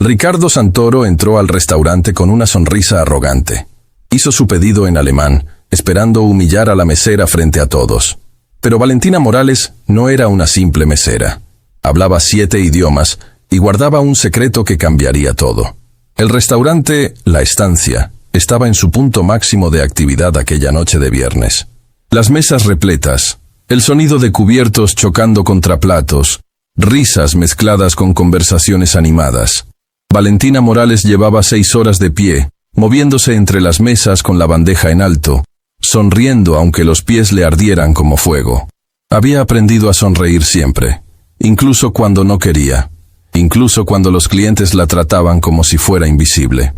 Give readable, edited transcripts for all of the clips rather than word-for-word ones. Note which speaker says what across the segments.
Speaker 1: Ricardo Santoro entró al restaurante con una sonrisa arrogante. Hizo su pedido en alemán, esperando humillar a la mesera frente a todos. Pero Valentina Morales no era una simple mesera. Hablaba 7 idiomas y guardaba un secreto que cambiaría todo. El restaurante La Estancia estaba en su punto máximo de actividad aquella noche de viernes. Las mesas repletas, el sonido de cubiertos chocando contra platos, risas mezcladas con conversaciones animadas. Valentina Morales llevaba 6 horas de pie, moviéndose entre las mesas con la bandeja en alto, sonriendo aunque los pies le ardieran como fuego. Había aprendido a sonreír siempre, incluso cuando no quería, incluso cuando los clientes la trataban como si fuera invisible.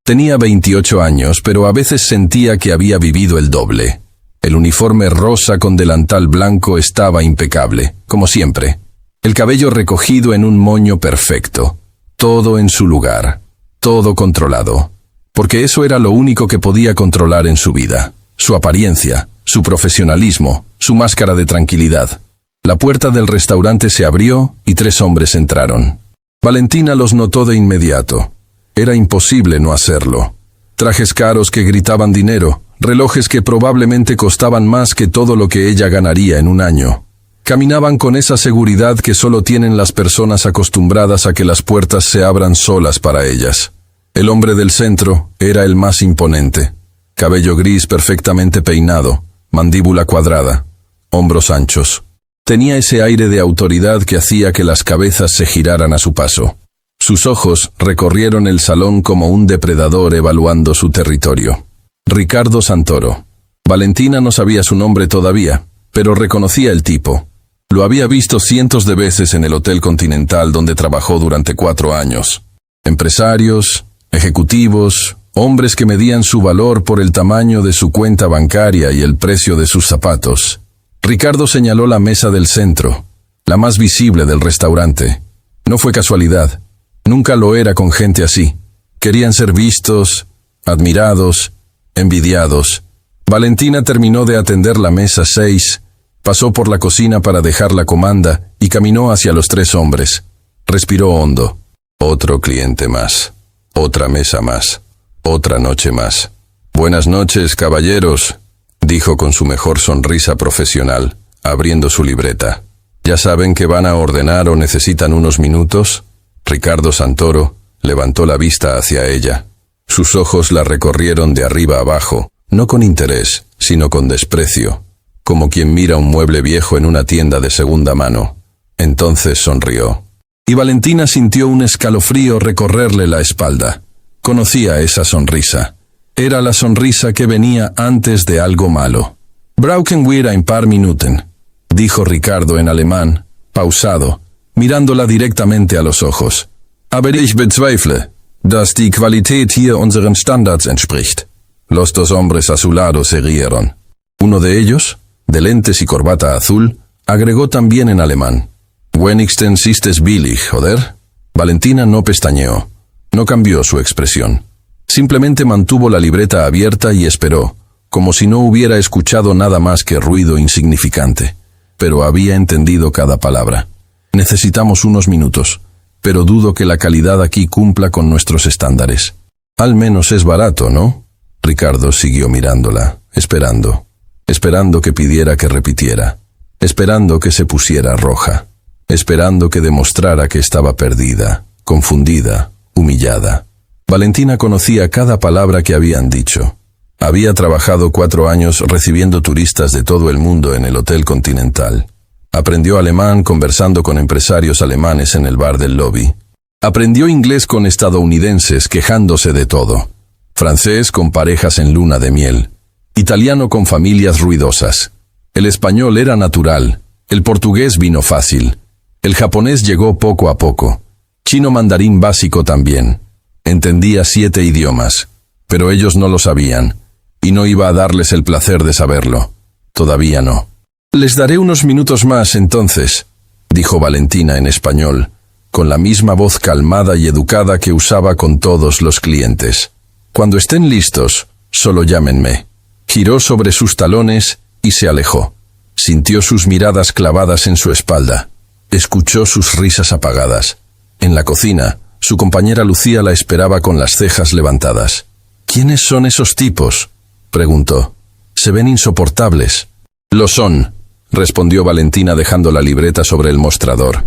Speaker 1: Tenía 28 años, pero a veces sentía que había vivido el doble. El uniforme rosa con delantal blanco estaba impecable, como siempre. El cabello recogido en un moño perfecto. Todo en su lugar. Todo controlado. Porque eso era lo único que podía controlar en su vida. Su apariencia, su profesionalismo, su máscara de tranquilidad. La puerta del restaurante se abrió y 3 hombres entraron. Valentina los notó de inmediato. Era imposible no hacerlo. Trajes caros que gritaban dinero, relojes que probablemente costaban más que todo lo que ella ganaría en un año. Caminaban con esa seguridad que solo tienen las personas acostumbradas a que las puertas se abran solas para ellas. El hombre del centro era el más imponente. Cabello gris perfectamente peinado, mandíbula cuadrada, hombros anchos. Tenía ese aire de autoridad que hacía que las cabezas se giraran a su paso. Sus ojos recorrieron el salón como un depredador evaluando su territorio. Ricardo Santoro. Valentina no sabía su nombre todavía, pero reconocía el tipo. Lo había visto cientos de veces en el Hotel Continental donde trabajó durante 4 años. Empresarios, ejecutivos, hombres que medían su valor por el tamaño de su cuenta bancaria y el precio de sus zapatos. Ricardo señaló la mesa del centro, la más visible del restaurante. No fue casualidad. Nunca lo era con gente así. Querían ser vistos, admirados, envidiados. Valentina terminó de atender la mesa 6, pasó por la cocina para dejar la comanda y caminó hacia los 3 hombres. Respiró hondo. Otro cliente más. Otra mesa más. Otra noche más. Buenas noches, caballeros, dijo con su mejor sonrisa profesional, abriendo su libreta. ¿Ya saben que van a ordenar o necesitan unos minutos? Ricardo Santoro levantó la vista hacia ella. Sus ojos la recorrieron de arriba abajo, no con interés, sino con desprecio, como quien mira un mueble viejo en una tienda de segunda mano. Entonces sonrió. Y Valentina sintió un escalofrío recorrerle la espalda. Conocía esa sonrisa. Era la sonrisa que venía antes de algo malo. «Brauchen wir ein paar Minuten», dijo Ricardo en alemán, pausado, mirándola directamente a los ojos. «Aber ich bezweifle, dass die Qualität hier unseren Standards entspricht». Los 2 hombres a su lado se rieron. Uno de ellos, de lentes y corbata azul, agregó también en alemán. «Wenigstens ist es billig, oder?» Valentina no pestañeó. No cambió su expresión. Simplemente mantuvo la libreta abierta y esperó, como si no hubiera escuchado nada más que ruido insignificante. Pero había entendido cada palabra. Necesitamos unos minutos, pero dudo que la calidad aquí cumpla con nuestros estándares. Al menos es barato, ¿no? Ricardo siguió mirándola, esperando que pidiera que repitiera, esperando que se pusiera roja, esperando que demostrara que estaba perdida, confundida, humillada. Valentina conocía cada palabra que habían dicho. Había trabajado 4 años recibiendo turistas de todo el mundo en el Hotel Continental. Aprendió alemán conversando con empresarios alemanes en el bar del lobby. Aprendió inglés con estadounidenses quejándose de todo. Francés con parejas en luna de miel. Italiano con familias ruidosas. El español era natural. El portugués vino fácil. El japonés llegó poco a poco. Chino mandarín básico también. Entendía 7 idiomas, pero ellos no lo sabían, y no iba a darles el placer de saberlo. Todavía no. «Les daré unos minutos más, entonces», dijo Valentina en español, con la misma voz calmada y educada que usaba con todos los clientes. «Cuando estén listos, solo llámenme». Giró sobre sus talones y se alejó. Sintió sus miradas clavadas en su espalda. Escuchó sus risas apagadas. En la cocina, Su compañera Lucía la esperaba con las cejas levantadas. «¿Quiénes son esos tipos?», preguntó. «Se ven insoportables». «Lo son», respondió Valentina dejando la libreta sobre el mostrador.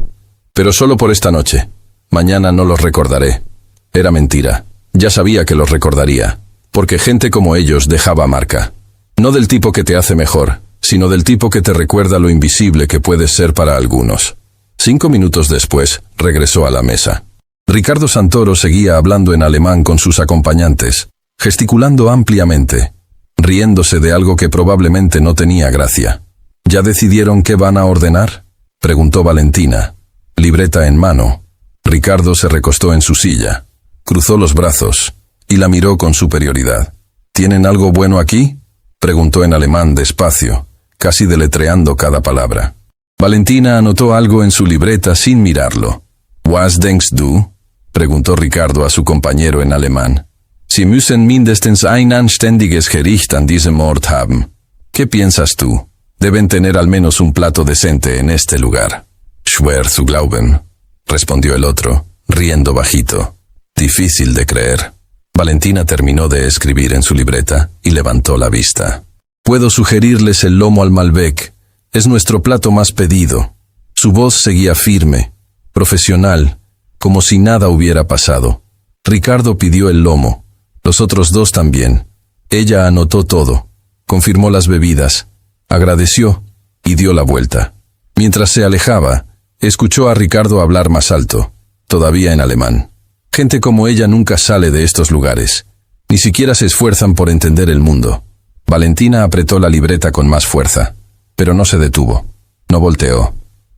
Speaker 1: «Pero solo por esta noche. Mañana no los recordaré». Era mentira. Ya sabía que los recordaría, porque gente como ellos dejaba marca. No del tipo que te hace mejor, sino del tipo que te recuerda lo invisible que puedes ser para algunos. 5 minutos después, regresó a la mesa. Ricardo Santoro seguía hablando en alemán con sus acompañantes, gesticulando ampliamente, riéndose de algo que probablemente no tenía gracia. ¿Ya decidieron qué van a ordenar?, preguntó Valentina, libreta en mano. Ricardo se recostó en su silla, cruzó los brazos y la miró con superioridad. ¿Tienen algo bueno aquí?, preguntó en alemán despacio, casi deletreando cada palabra. Valentina anotó algo en su libreta sin mirarlo. «Was denkst du?», preguntó Ricardo a su compañero en alemán. «Sie müssen mindestens ein anständiges Gericht an diesem Ort haben». «¿Qué piensas tú? Deben tener al menos un plato decente en este lugar». «Schwer zu glauben», respondió el otro, riendo bajito. «Difícil de creer». Valentina terminó de escribir en su libreta y levantó la vista. «Puedo sugerirles el lomo al Malbec. Es nuestro plato más pedido». Su voz seguía firme, profesional, como si nada hubiera pasado. Ricardo pidió el lomo, los otros dos también. Ella anotó todo, confirmó las bebidas, agradeció y dio la vuelta. Mientras se alejaba, escuchó a Ricardo hablar más alto, todavía en alemán. Gente como ella nunca sale de estos lugares, ni siquiera se esfuerzan por entender el mundo. Valentina apretó la libreta con más fuerza, pero no se detuvo, no volteó,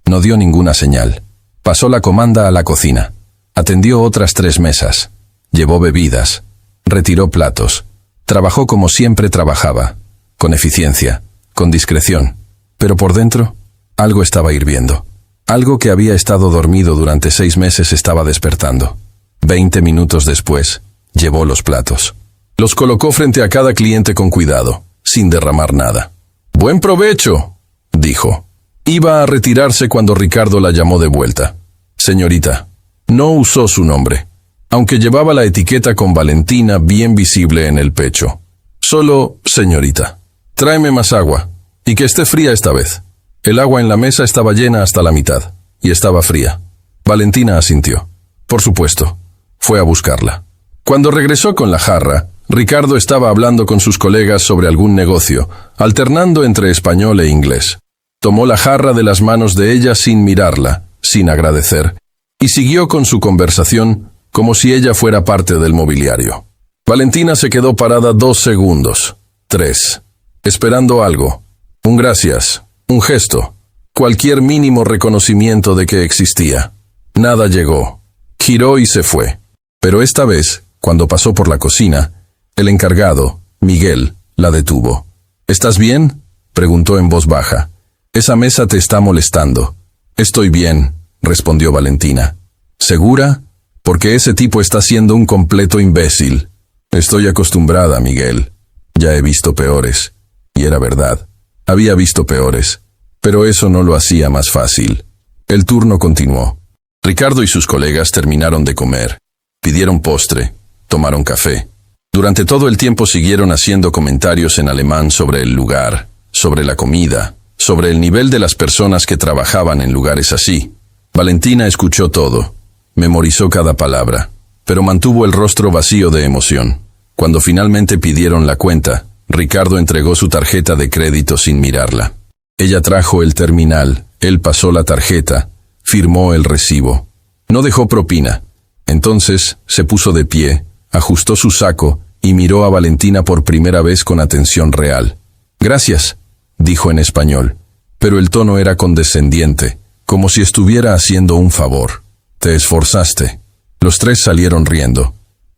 Speaker 1: no dio ninguna señal. Pasó la comanda a la cocina, atendió otras 3 mesas, llevó bebidas, retiró platos, trabajó como siempre trabajaba, con eficiencia, con discreción, pero por dentro, algo estaba hirviendo. Algo que había estado dormido durante 6 meses estaba despertando. 20 minutos después, llevó los platos. Los colocó frente a cada cliente con cuidado, sin derramar nada. «Buen provecho», dijo. Iba a retirarse cuando Ricardo la llamó de vuelta. «Señorita». No usó su nombre, aunque llevaba la etiqueta con Valentina bien visible en el pecho. «Solo, señorita. Tráeme más agua, y que esté fría esta vez». El agua en la mesa estaba llena hasta la mitad, y estaba fría. Valentina asintió. Por supuesto. Fue a buscarla. Cuando regresó con la jarra, Ricardo estaba hablando con sus colegas sobre algún negocio, alternando entre español e inglés. Tomó la jarra de las manos de ella sin mirarla, sin agradecer, y siguió con su conversación como si ella fuera parte del mobiliario. Valentina se quedó parada 2 segundos, 3, esperando algo. Un gracias, un gesto, cualquier mínimo reconocimiento de que existía. Nada llegó. Giró y se fue. Pero esta vez, cuando pasó por la cocina, el encargado, Miguel, la detuvo. «¿Estás bien?», preguntó en voz baja. «Esa mesa te está molestando». «Estoy bien», respondió Valentina. «¿Segura? Porque ese tipo está siendo un completo imbécil». «Estoy acostumbrada, Miguel. Ya he visto peores». Y era verdad. Había visto peores. Pero eso no lo hacía más fácil. El turno continuó. Ricardo y sus colegas terminaron de comer. Pidieron postre. Tomaron café. Durante todo el tiempo siguieron haciendo comentarios en alemán sobre el lugar, sobre la comida, sobre el nivel de las personas que trabajaban en lugares así. Valentina escuchó todo. Memorizó cada palabra, pero mantuvo el rostro vacío de emoción. Cuando finalmente pidieron la cuenta, Ricardo entregó su tarjeta de crédito sin mirarla. Ella trajo el terminal, él pasó la tarjeta, firmó el recibo. No dejó propina. Entonces se puso de pie, ajustó su saco y miró a Valentina por primera vez con atención real. «Gracias», dijo en español, pero el tono era condescendiente, como si estuviera haciendo un favor. «Te esforzaste». Los 3 salieron riendo.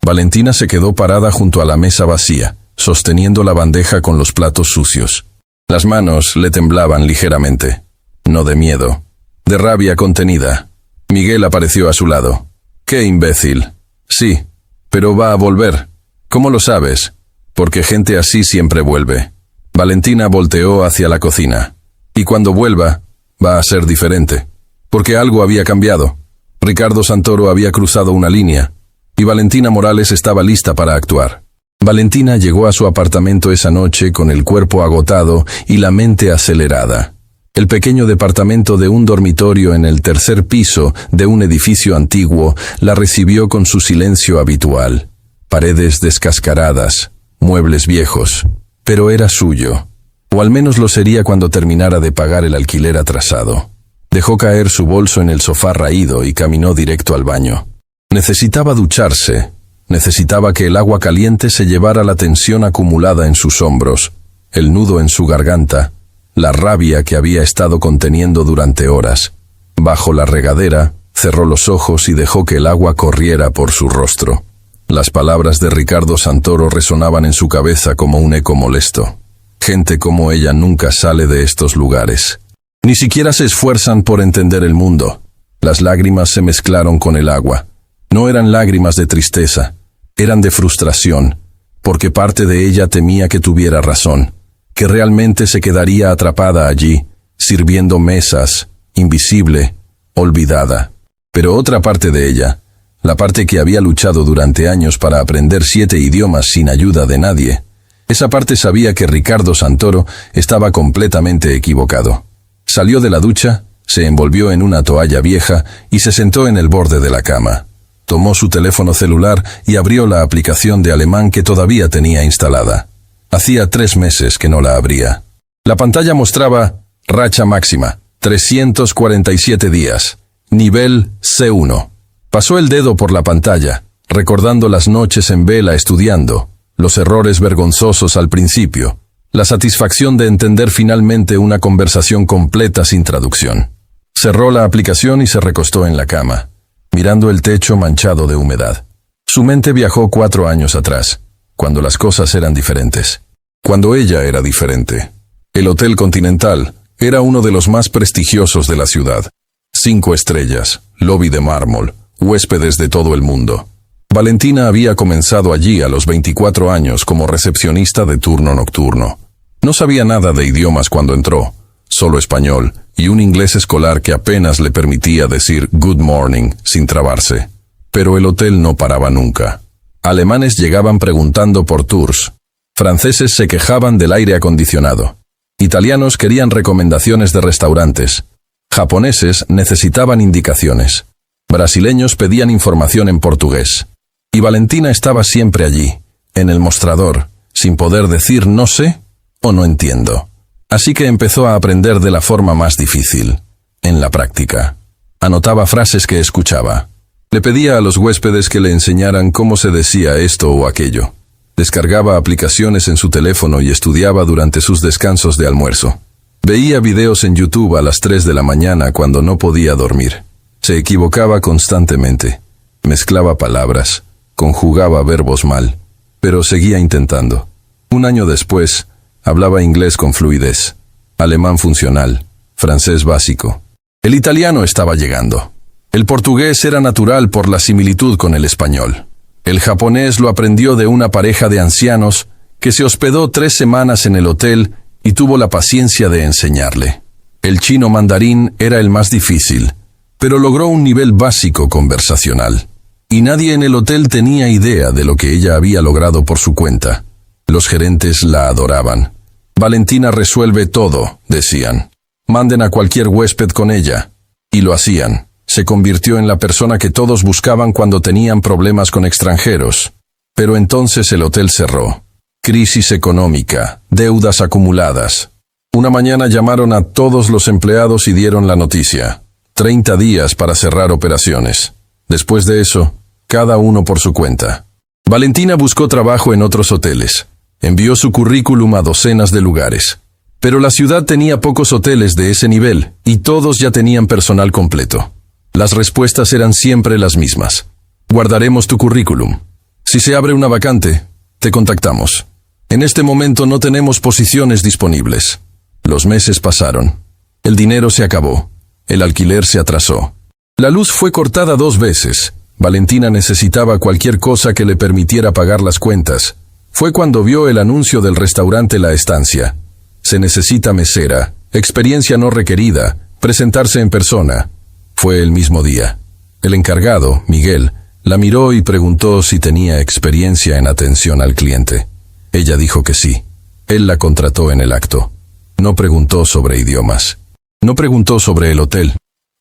Speaker 1: Valentina se quedó parada junto a la mesa vacía, sosteniendo la bandeja con los platos sucios. Las manos le temblaban ligeramente. No de miedo, de rabia contenida. Miguel apareció a su lado. «¡Qué imbécil!». «Sí, pero va a volver». «¿Cómo lo sabes?». «Porque gente así siempre vuelve». Valentina volteó hacia la cocina. «Y cuando vuelva, va a ser diferente. Porque algo había cambiado». Ricardo Santoro había cruzado una línea, y Valentina Morales estaba lista para actuar. Valentina llegó a su apartamento esa noche con el cuerpo agotado y la mente acelerada. El pequeño departamento de un dormitorio en el tercer piso de un edificio antiguo la recibió con su silencio habitual. Paredes descascaradas, muebles viejos, pero era suyo. O al menos lo sería cuando terminara de pagar el alquiler atrasado. Dejó caer su bolso en el sofá raído y caminó directo al baño. Necesitaba ducharse. Necesitaba que el agua caliente se llevara la tensión acumulada en sus hombros, el nudo en su garganta, la rabia que había estado conteniendo durante horas. Bajo la regadera, cerró los ojos y dejó que el agua corriera por su rostro. Las palabras de Ricardo Santoro resonaban en su cabeza como un eco molesto. Gente como ella nunca sale de estos lugares. Ni siquiera se esfuerzan por entender el mundo. Las lágrimas se mezclaron con el agua. No eran lágrimas de tristeza, eran de frustración, porque parte de ella temía que tuviera razón, que realmente se quedaría atrapada allí, sirviendo mesas, invisible, olvidada. Pero otra parte de ella, la parte que había luchado durante años para aprender 7 idiomas sin ayuda de nadie, esa parte sabía que Ricardo Santoro estaba completamente equivocado. Salió de la ducha, se envolvió en una toalla vieja y se sentó en el borde de la cama. Tomó su teléfono celular y abrió la aplicación de alemán que todavía tenía instalada. Hacía 3 meses que no la abría. La pantalla mostraba racha máxima, 347 días, nivel C1. Pasó el dedo por la pantalla, recordando las noches en vela estudiando, los errores vergonzosos al principio, la satisfacción de entender finalmente una conversación completa sin traducción. Cerró la aplicación y se recostó en la cama, mirando el techo manchado de humedad. Su mente viajó 4 años atrás, cuando las cosas eran diferentes. Cuando ella era diferente. El Hotel Continental era uno de los más prestigiosos de la ciudad. 5 estrellas, lobby de mármol, huéspedes de todo el mundo. Valentina había comenzado allí a los 24 años como recepcionista de turno nocturno. No sabía nada de idiomas cuando entró, solo español, y un inglés escolar que apenas le permitía decir good morning sin trabarse. Pero el hotel no paraba nunca. Alemanes llegaban preguntando por tours. Franceses se quejaban del aire acondicionado. Italianos querían recomendaciones de restaurantes. Japoneses necesitaban indicaciones. Brasileños pedían información en portugués. Y Valentina estaba siempre allí, en el mostrador, sin poder decir no sé o no entiendo. Así que empezó a aprender de la forma más difícil, en la práctica. Anotaba frases que escuchaba. Le pedía a los huéspedes que le enseñaran cómo se decía esto o aquello. Descargaba aplicaciones en su teléfono y estudiaba durante sus descansos de almuerzo. Veía videos en YouTube a las 3 de la mañana cuando no podía dormir. Se equivocaba constantemente. Mezclaba palabras, conjugaba verbos mal, pero seguía intentando. 1 año después, hablaba inglés con fluidez, alemán funcional, francés básico. El italiano estaba llegando. El portugués era natural por la similitud con el español. El japonés lo aprendió de una pareja de ancianos que se hospedó 3 semanas en el hotel y tuvo la paciencia de enseñarle. El chino mandarín era el más difícil, pero logró un nivel básico conversacional. Y nadie en el hotel tenía idea de lo que ella había logrado por su cuenta. Los gerentes la adoraban. Valentina resuelve todo, decían. Manden a cualquier huésped con ella. Y lo hacían. Se convirtió en la persona que todos buscaban cuando tenían problemas con extranjeros. Pero entonces el hotel cerró. Crisis económica, deudas acumuladas. Una mañana llamaron a todos los empleados y dieron la noticia. 30 días para cerrar operaciones. Después de eso, cada uno por su cuenta. Valentina buscó trabajo en otros hoteles. Envió su currículum a docenas de lugares. Pero la ciudad tenía pocos hoteles de ese nivel, y todos ya tenían personal completo. Las respuestas eran siempre las mismas. Guardaremos tu currículum. Si se abre una vacante, te contactamos. En este momento no tenemos posiciones disponibles. Los meses pasaron. El dinero se acabó. El alquiler se atrasó. La luz fue cortada 2 veces. Valentina necesitaba cualquier cosa que le permitiera pagar las cuentas. Fue cuando vio el anuncio del restaurante La Estancia. Se necesita mesera, experiencia no requerida, presentarse en persona. Fue el mismo día. El encargado, Miguel, la miró y preguntó si tenía experiencia en atención al cliente. Ella dijo que sí. Él la contrató en el acto. No preguntó sobre idiomas. No preguntó sobre el hotel.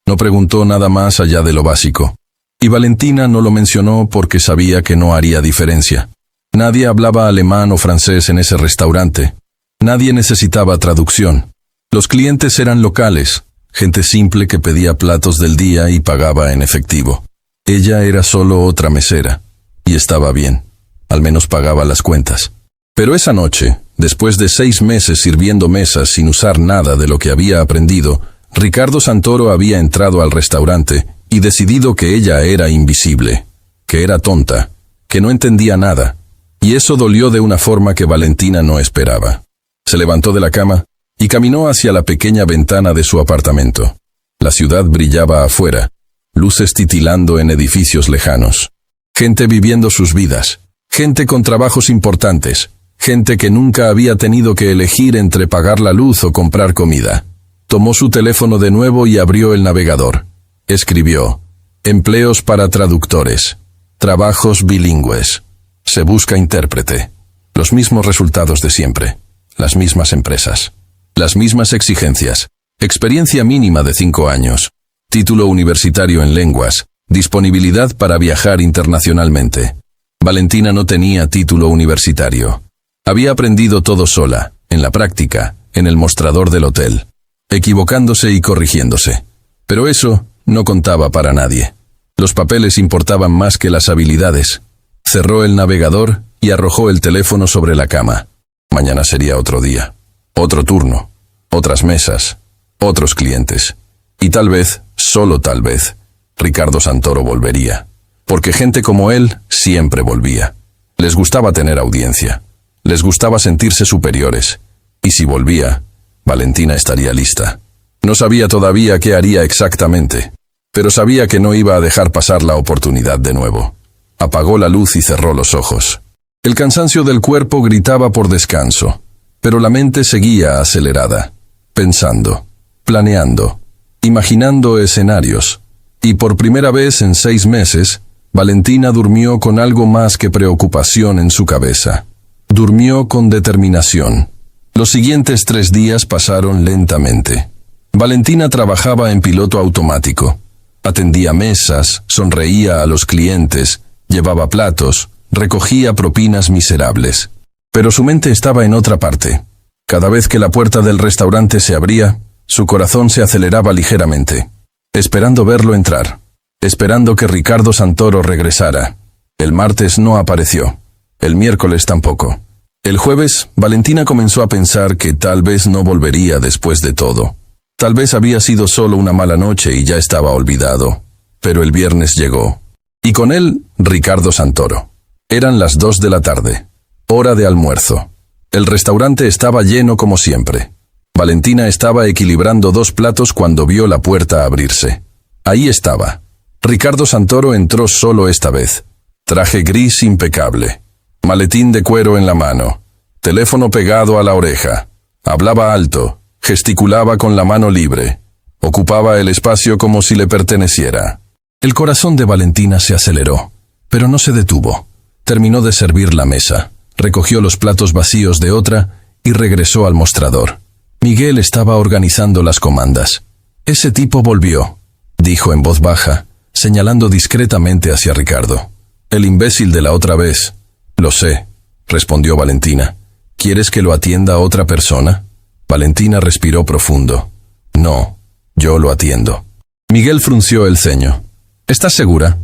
Speaker 1: No preguntó nada más allá de lo básico. Y Valentina no lo mencionó porque sabía que no haría diferencia. Nadie hablaba alemán o francés en ese restaurante. Nadie necesitaba traducción. Los clientes eran locales, gente simple que pedía platos del día y pagaba en efectivo. Ella era solo otra mesera. Y estaba bien. Al menos pagaba las cuentas. Pero esa noche, después de 6 meses sirviendo mesas sin usar nada de lo que había aprendido, Ricardo Santoro había entrado al restaurante y decidido que ella era invisible, que era tonta, que no entendía nada. Y eso dolió de una forma que Valentina no esperaba. Se levantó de la cama y caminó hacia la pequeña ventana de su apartamento. La ciudad brillaba afuera, luces titilando en edificios lejanos. Gente viviendo sus vidas, gente con trabajos importantes, gente que nunca había tenido que elegir entre pagar la luz o comprar comida. Tomó su teléfono de nuevo y abrió el navegador. Escribió: empleos para traductores, trabajos bilingües, se busca intérprete. Los mismos resultados de siempre, las mismas empresas, las mismas exigencias, experiencia mínima de 5 años, título universitario en lenguas, disponibilidad para viajar internacionalmente. Valentina no tenía título universitario. Había aprendido todo sola, en la práctica, en el mostrador del hotel, equivocándose y corrigiéndose. Pero eso no contaba para nadie. Los papeles importaban más que las habilidades. Cerró el navegador y arrojó el teléfono sobre la cama. Mañana sería otro día, otro turno, otras mesas, otros clientes. Y tal vez, solo tal vez, Ricardo Santoro volvería. Porque gente como él siempre volvía. Les gustaba tener audiencia. Les gustaba sentirse superiores. Y si volvía, Valentina estaría lista. No sabía todavía qué haría exactamente, pero sabía que no iba a dejar pasar la oportunidad de nuevo. Apagó la luz y cerró los ojos. El cansancio del cuerpo gritaba por descanso, pero la mente seguía acelerada, pensando, planeando, imaginando escenarios. Y por primera vez en 6 meses, Valentina durmió con algo más que preocupación en su cabeza. Durmió con determinación. Los siguientes 3 días pasaron lentamente. Valentina trabajaba en piloto automático. Atendía mesas, sonreía a los clientes, llevaba platos, recogía propinas miserables. Pero su mente estaba en otra parte. Cada vez que la puerta del restaurante se abría, su corazón se aceleraba ligeramente, esperando verlo entrar, esperando que Ricardo Santoro regresara. El martes no apareció. El miércoles tampoco. El jueves, Valentina comenzó a pensar que tal vez no volvería después de todo. Tal vez había sido solo una mala noche y ya estaba olvidado. Pero el viernes llegó. Y con él, Ricardo Santoro. Eran las 2 de la tarde. Hora de almuerzo. El restaurante estaba lleno como siempre. Valentina estaba equilibrando 2 platos cuando vio la puerta abrirse. Ahí estaba. Ricardo Santoro entró solo esta vez. Traje gris impecable. Maletín de cuero en la mano. Teléfono pegado a la oreja. Hablaba alto. Gesticulaba con la mano libre. Ocupaba el espacio como si le perteneciera. El corazón de Valentina se aceleró, pero no se detuvo. Terminó de servir la mesa. Recogió los platos vacíos de otra y regresó al mostrador. Miguel estaba organizando las comandas. Ese tipo volvió, dijo en voz baja, señalando discretamente hacia Ricardo. El imbécil de la otra vez. Lo sé, respondió Valentina. ¿Quieres que lo atienda otra persona? Valentina respiró profundo. No, yo lo atiendo. Miguel frunció el ceño. ¿Estás segura?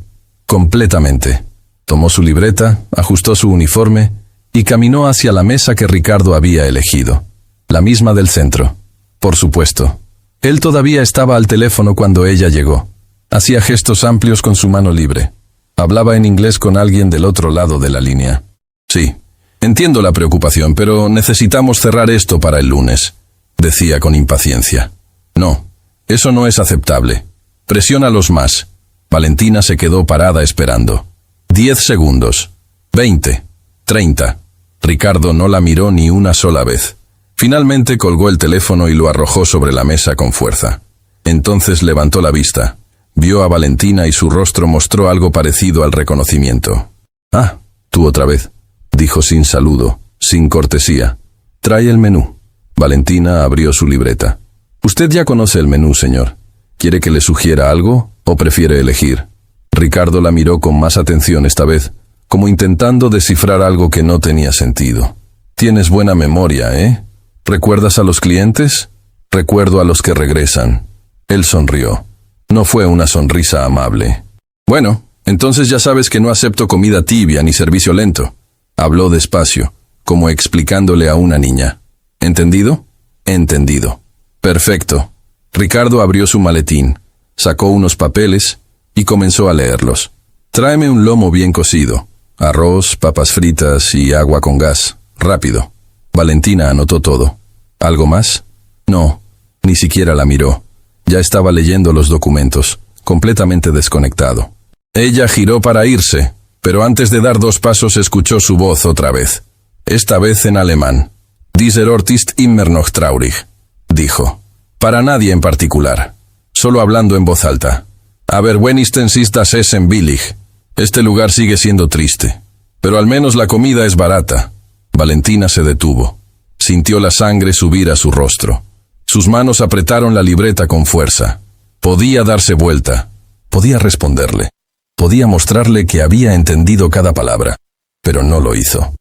Speaker 1: Completamente. Tomó su libreta, ajustó su uniforme y caminó hacia la mesa que Ricardo había elegido. La misma del centro. Por supuesto. Él todavía estaba al teléfono cuando ella llegó. Hacía gestos amplios con su mano libre. Hablaba en inglés con alguien del otro lado de la línea. Sí, entiendo la preocupación, pero necesitamos cerrar esto para el lunes, decía con impaciencia. No, eso no es aceptable. Presiónalos más. Valentina se quedó parada esperando. 10 segundos. 20. 30. Ricardo no la miró ni una sola vez. Finalmente colgó el teléfono y lo arrojó sobre la mesa con fuerza. Entonces levantó la vista. Vio a Valentina y su rostro mostró algo parecido al reconocimiento. «Ah, tú otra vez», dijo sin saludo, sin cortesía. «Trae el menú». Valentina abrió su libreta. «Usted ya conoce el menú, señor. ¿Quiere que le sugiera algo o prefiere elegir?» Ricardo la miró con más atención esta vez, como intentando descifrar algo que no tenía sentido. «Tienes buena memoria, ¿eh? ¿Recuerdas a los clientes?» «Recuerdo a los que regresan». Él sonrió. No fue una sonrisa amable. «Bueno, entonces ya sabes que no acepto comida tibia ni servicio lento». Habló despacio, como explicándole a una niña. «¿Entendido?» «Entendido». «Perfecto». Ricardo abrió su maletín, sacó unos papeles y comenzó a leerlos. «Tráeme un lomo bien cocido, arroz, papas fritas y agua con gas. Rápido». Valentina anotó todo. «¿Algo más?» «No». Ni siquiera la miró. Ya estaba leyendo los documentos, completamente desconectado. Ella giró para irse, pero antes de dar 2 pasos escuchó su voz otra vez. Esta vez en alemán. «Dieser Ort ist immer noch traurig», dijo. Para nadie en particular, solo hablando en voz alta. «Aber wenigstens ist das Essen billig». Este lugar sigue siendo triste, pero al menos la comida es barata. Valentina se detuvo. Sintió la sangre subir a su rostro. Sus manos apretaron la libreta con fuerza. Podía darse vuelta. Podía responderle. Podía mostrarle que había entendido cada palabra. Pero no lo hizo.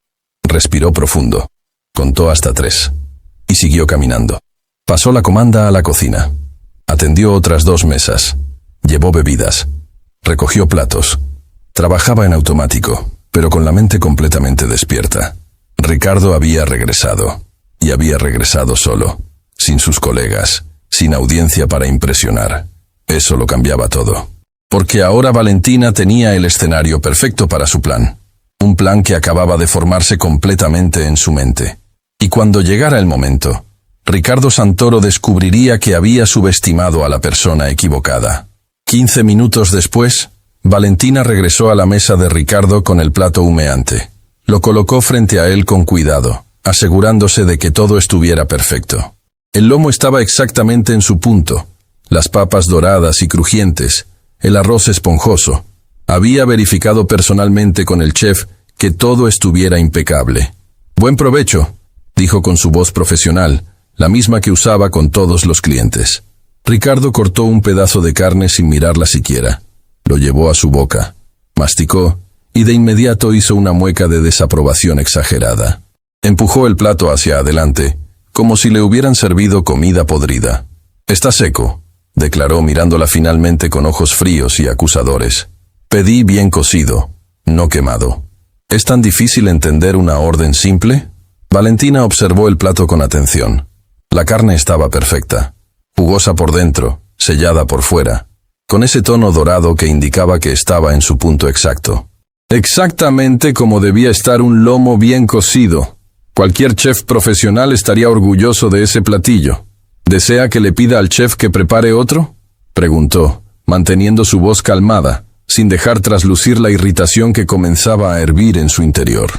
Speaker 1: Respiró profundo. Contó hasta 3. Y siguió caminando. Pasó la comanda a la cocina. Atendió otras 2 mesas. Llevó bebidas. Recogió platos. Trabajaba en automático, pero con la mente completamente despierta. Ricardo había regresado. Y había regresado solo. Sin sus colegas, sin audiencia para impresionar. Eso lo cambiaba todo. Porque ahora Valentina tenía el escenario perfecto para su plan. Un plan que acababa de formarse completamente en su mente. Y cuando llegara el momento, Ricardo Santoro descubriría que había subestimado a la persona equivocada. 15 minutos después, Valentina regresó a la mesa de Ricardo con el plato humeante. Lo colocó frente a él con cuidado, asegurándose de que todo estuviera perfecto. El lomo estaba exactamente en su punto, las papas doradas y crujientes, el arroz esponjoso. Había verificado personalmente con el chef que todo estuviera impecable. «Buen provecho», dijo con su voz profesional, la misma que usaba con todos los clientes. Ricardo cortó un pedazo de carne sin mirarla siquiera. Lo llevó a su boca, masticó y de inmediato hizo una mueca de desaprobación exagerada. Empujó el plato hacia adelante, como si le hubieran servido comida podrida. «Está seco», declaró mirándola finalmente con ojos fríos y acusadores. «Pedí bien cocido, no quemado». ¿Es tan difícil entender una orden simple? Valentina observó el plato con atención. La carne estaba perfecta, jugosa por dentro, sellada por fuera, con ese tono dorado que indicaba que estaba en su punto exacto. Exactamente como debía estar un lomo bien cocido. Cualquier chef profesional estaría orgulloso de ese platillo. ¿Desea que le pida al chef que prepare otro?, preguntó, manteniendo su voz calmada, sin dejar traslucir la irritación que comenzaba a hervir en su interior.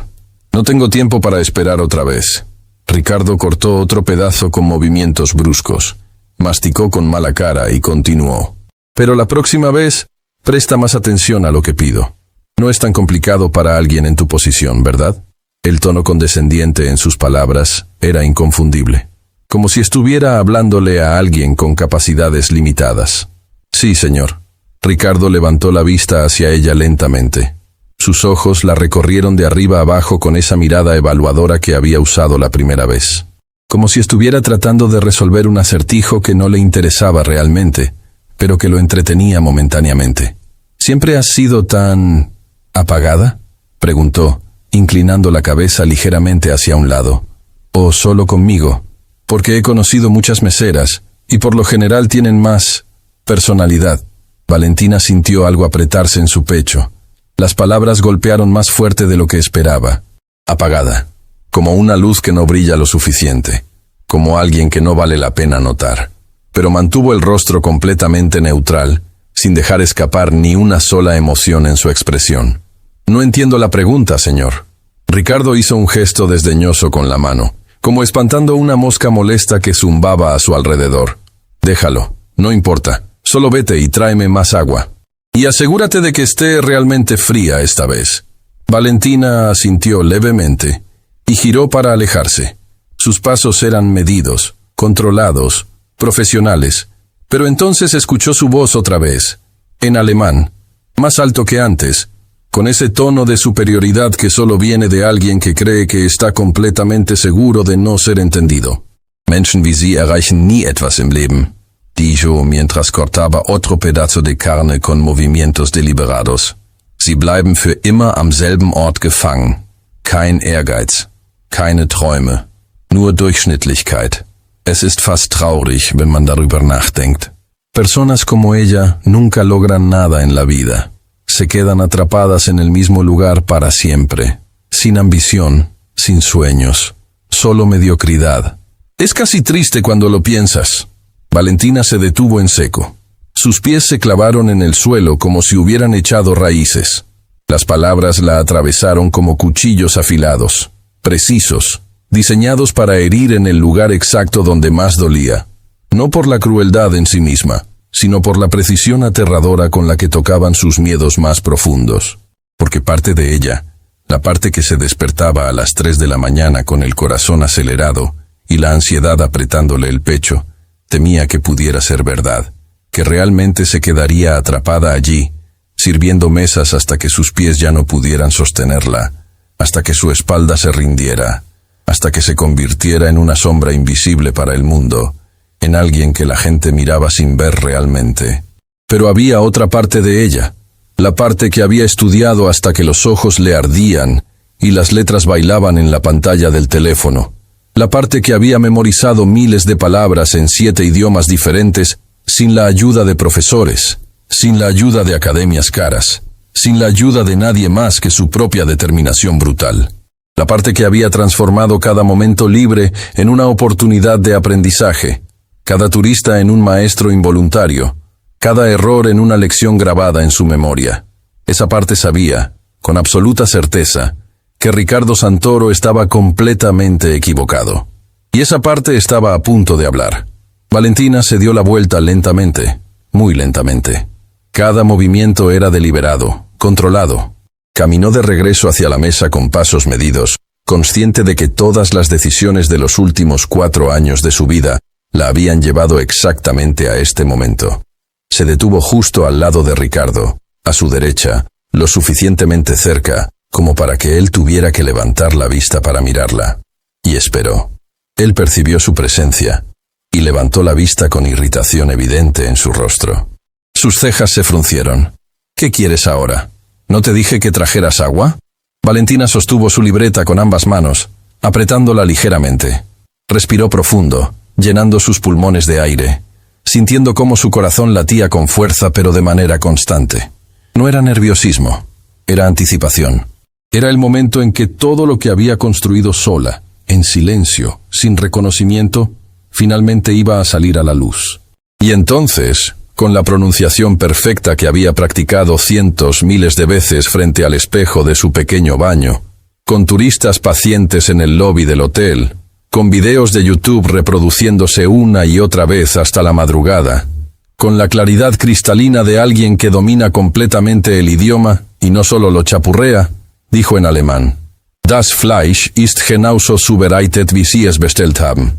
Speaker 1: «No tengo tiempo para esperar otra vez». Ricardo cortó otro pedazo con movimientos bruscos, masticó con mala cara y continuó. «Pero la próxima vez, presta más atención a lo que pido. No es tan complicado para alguien en tu posición, ¿verdad?». El tono condescendiente en sus palabras era inconfundible, como si estuviera hablándole a alguien con capacidades limitadas. «Sí, señor». Ricardo levantó la vista hacia ella lentamente. Sus ojos la recorrieron de arriba abajo con esa mirada evaluadora que había usado la primera vez. Como si estuviera tratando de resolver un acertijo que no le interesaba realmente, pero que lo entretenía momentáneamente. «¿Siempre has sido tan apagada?», preguntó, inclinando la cabeza ligeramente hacia un lado. «¿O solo conmigo? Porque he conocido muchas meseras, y por lo general tienen más personalidad». Valentina sintió algo apretarse en su pecho. Las palabras golpearon más fuerte de lo que esperaba. Apagada, como una luz que no brilla lo suficiente, como alguien que no vale la pena notar. Pero mantuvo el rostro completamente neutral, sin dejar escapar ni una sola emoción en su expresión. «No entiendo la pregunta, señor». Ricardo hizo un gesto desdeñoso con la mano, como espantando una mosca molesta que zumbaba a su alrededor. «Déjalo, no importa. Solo vete y tráeme más agua. Y asegúrate de que esté realmente fría esta vez. Valentina asintió levemente y giró para alejarse. Sus pasos eran medidos, controlados, profesionales, pero entonces escuchó su voz otra vez, en alemán, más alto que antes, con ese tono de superioridad que solo viene de alguien que cree que está completamente seguro de no ser entendido. Menschen wie Sie erreichen nie etwas im Leben, dijo mientras cortaba otro pedazo de carne con movimientos deliberados. Sie bleiben für immer am selben Ort gefangen. Kein Ehrgeiz, keine Träume, nur Durchschnittlichkeit. Es ist fast traurig, wenn man darüber nachdenkt. Personas como ella nunca logran nada en la vida. Se quedan atrapadas en el mismo lugar para siempre, sin ambición, sin sueños, solo mediocridad. Es casi triste cuando lo piensas. Valentina se detuvo en seco. Sus pies se clavaron en el suelo como si hubieran echado raíces. Las palabras la atravesaron como cuchillos afilados, precisos, diseñados para herir en el lugar exacto donde más dolía. No por la crueldad en sí misma, sino por la precisión aterradora con la que tocaban sus miedos más profundos. Porque parte de ella, la parte que se despertaba a las 3 de la mañana con el corazón acelerado y la ansiedad apretándole el pecho, temía que pudiera ser verdad, que realmente se quedaría atrapada allí, sirviendo mesas hasta que sus pies ya no pudieran sostenerla, hasta que su espalda se rindiera, hasta que se convirtiera en una sombra invisible para el mundo, en alguien que la gente miraba sin ver realmente. Pero había otra parte de ella, la parte que había estudiado hasta que los ojos le ardían y las letras bailaban en la pantalla del teléfono, la parte que había memorizado miles de palabras en 7 idiomas diferentes sin la ayuda de profesores, sin la ayuda de academias caras, sin la ayuda de nadie más que su propia determinación brutal. La parte que había transformado cada momento libre en una oportunidad de aprendizaje, cada turista en un maestro involuntario, cada error en una lección grabada en su memoria. Esa parte sabía, con absoluta certeza, que Ricardo Santoro estaba completamente equivocado. Y esa parte estaba a punto de hablar. Valentina se dio la vuelta lentamente, muy lentamente. Cada movimiento era deliberado, controlado. Caminó de regreso hacia la mesa con pasos medidos, consciente de que todas las decisiones de los últimos 4 años de su vida la habían llevado exactamente a este momento. Se detuvo justo al lado de Ricardo, a su derecha, lo suficientemente cerca como para que él tuviera que levantar la vista para mirarla. Y esperó. Él percibió su presencia, y levantó la vista con irritación evidente en su rostro. Sus cejas se fruncieron. ¿Qué quieres ahora? ¿No te dije que trajeras agua? Valentina sostuvo su libreta con ambas manos, apretándola ligeramente. Respiró profundo, llenando sus pulmones de aire, sintiendo cómo su corazón latía con fuerza pero de manera constante. No era nerviosismo, era anticipación. Era el momento en que todo lo que había construido sola, en silencio, sin reconocimiento, finalmente iba a salir a la luz. Y entonces, con la pronunciación perfecta que había practicado cientos, miles de veces frente al espejo de su pequeño baño, con turistas pacientes en el lobby del hotel, con videos de YouTube reproduciéndose una y otra vez hasta la madrugada, con la claridad cristalina de alguien que domina completamente el idioma y no solo lo chapurrea, dijo en alemán: Das Fleisch ist genauso zubereitet wie Sie es bestellt haben.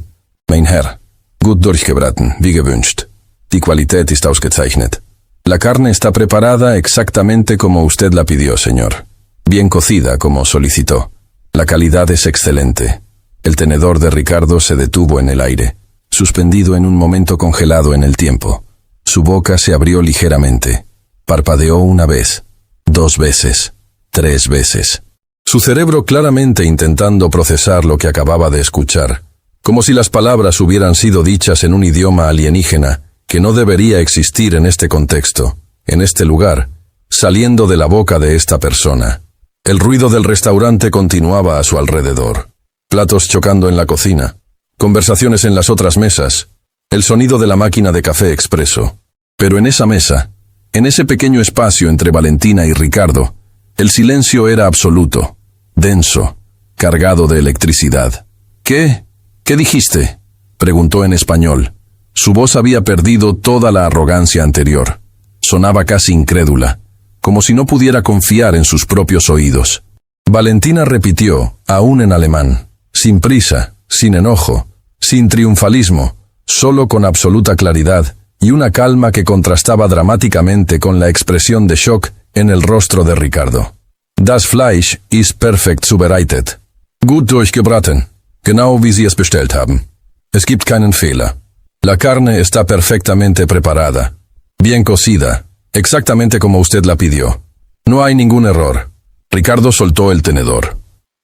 Speaker 1: Mein Herr, gut durchgebraten, wie gewünscht. Die Qualität ist ausgezeichnet. La carne está preparada exactamente como usted la pidió, señor. Bien cocida, como solicitó. La calidad es excelente. El tenedor de Ricardo se detuvo en el aire, suspendido en un momento congelado en el tiempo. Su boca se abrió ligeramente. Parpadeó una vez, 2 veces, 3 veces. Su cerebro claramente intentando procesar lo que acababa de escuchar, como si las palabras hubieran sido dichas en un idioma alienígena que no debería existir en este contexto, en este lugar, saliendo de la boca de esta persona. El ruido del restaurante continuaba a su alrededor. Platos chocando en la cocina, conversaciones en las otras mesas, el sonido de la máquina de café expreso. Pero en esa mesa, en ese pequeño espacio entre Valentina y Ricardo, el silencio era absoluto, denso, cargado de electricidad. ¿Qué? ¿Qué dijiste?, preguntó en español. Su voz había perdido toda la arrogancia anterior. Sonaba casi incrédula, como si no pudiera confiar en sus propios oídos. Valentina repitió, aún en alemán, sin prisa, sin enojo, sin triunfalismo, solo con absoluta claridad y una calma que contrastaba dramáticamente con la expresión de shock en el rostro de Ricardo. Das Fleisch ist perfekt zubereitet. Gut durchgebraten, genau wie Sie es bestellt haben. Es gibt keinen Fehler. La carne está perfectamente preparada, bien cocida, exactamente como usted la pidió. No hay ningún error. Ricardo soltó el tenedor.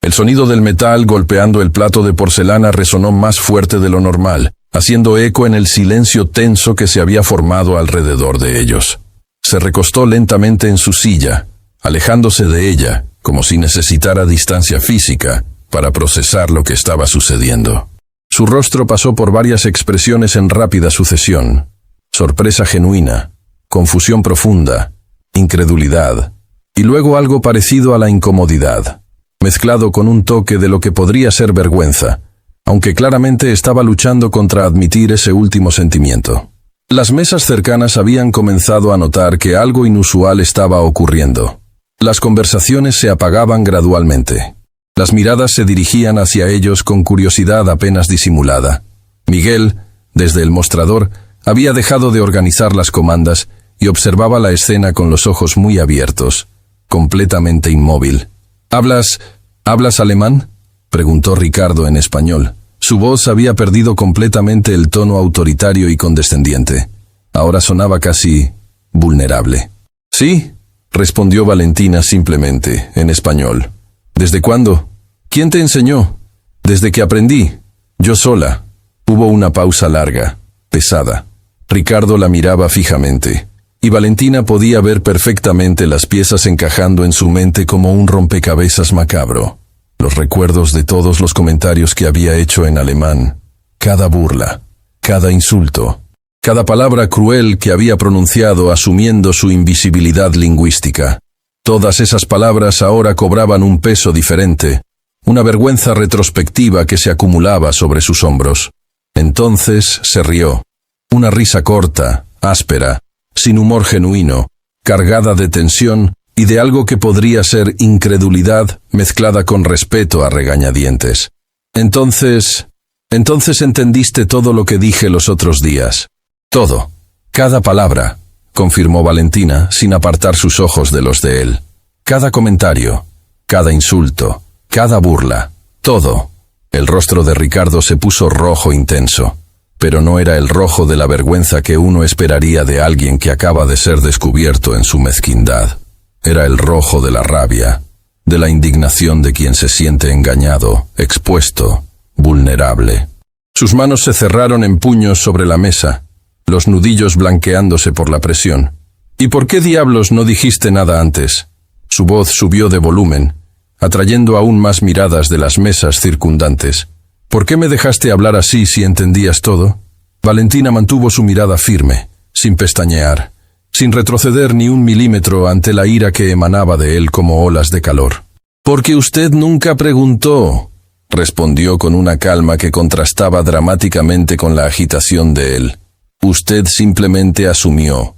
Speaker 1: El sonido del metal golpeando el plato de porcelana resonó más fuerte de lo normal, haciendo eco en el silencio tenso que se había formado alrededor de ellos. Se recostó lentamente en su silla, alejándose de ella, como si necesitara distancia física para procesar lo que estaba sucediendo. Su rostro pasó por varias expresiones en rápida sucesión: sorpresa genuina, confusión profunda, incredulidad, y luego algo parecido a la incomodidad, mezclado con un toque de lo que podría ser vergüenza, aunque claramente estaba luchando contra admitir ese último sentimiento. Las mesas cercanas habían comenzado a notar que algo inusual estaba ocurriendo. Las conversaciones se apagaban gradualmente. Las miradas se dirigían hacia ellos con curiosidad apenas disimulada. Miguel, desde el mostrador, había dejado de organizar las comandas y observaba la escena con los ojos muy abiertos, completamente inmóvil. ¿Hablas alemán?, preguntó Ricardo en español. Su voz había perdido completamente el tono autoritario y condescendiente. Ahora sonaba casi vulnerable. Sí, respondió Valentina simplemente, en español. ¿Desde cuándo? ¿Quién te enseñó? Desde que aprendí. Yo sola. Hubo una pausa larga, pesada. Ricardo la miraba fijamente, y Valentina podía ver perfectamente las piezas encajando en su mente como un rompecabezas macabro. Los recuerdos de todos los comentarios que había hecho en alemán, cada burla, cada insulto, cada palabra cruel que había pronunciado asumiendo su invisibilidad lingüística. Todas esas palabras ahora cobraban un peso diferente, una vergüenza retrospectiva que se acumulaba sobre sus hombros. Entonces se rió. Una risa corta, áspera, sin humor genuino, cargada de tensión y de algo que podría ser incredulidad mezclada con respeto a regañadientes. Entonces entendiste todo lo que dije los otros días. Todo. Cada palabra, confirmó Valentina, sin apartar sus ojos de los de él. Cada comentario, cada insulto, cada burla, todo. El rostro de Ricardo se puso rojo intenso, pero no era el rojo de la vergüenza que uno esperaría de alguien que acaba de ser descubierto en su mezquindad. Era el rojo de la rabia, de la indignación de quien se siente engañado, expuesto, vulnerable. Sus manos se cerraron en puños sobre la mesa, los nudillos blanqueándose por la presión. ¿Y por qué diablos no dijiste nada antes? Su voz subió de volumen, atrayendo aún más miradas de las mesas circundantes. ¿Por qué me dejaste hablar así si entendías todo? Valentina mantuvo su mirada firme, sin pestañear, sin retroceder ni un milímetro ante la ira que emanaba de él como olas de calor. «Porque usted nunca preguntó», respondió con una calma que contrastaba dramáticamente con la agitación de él. «Usted simplemente asumió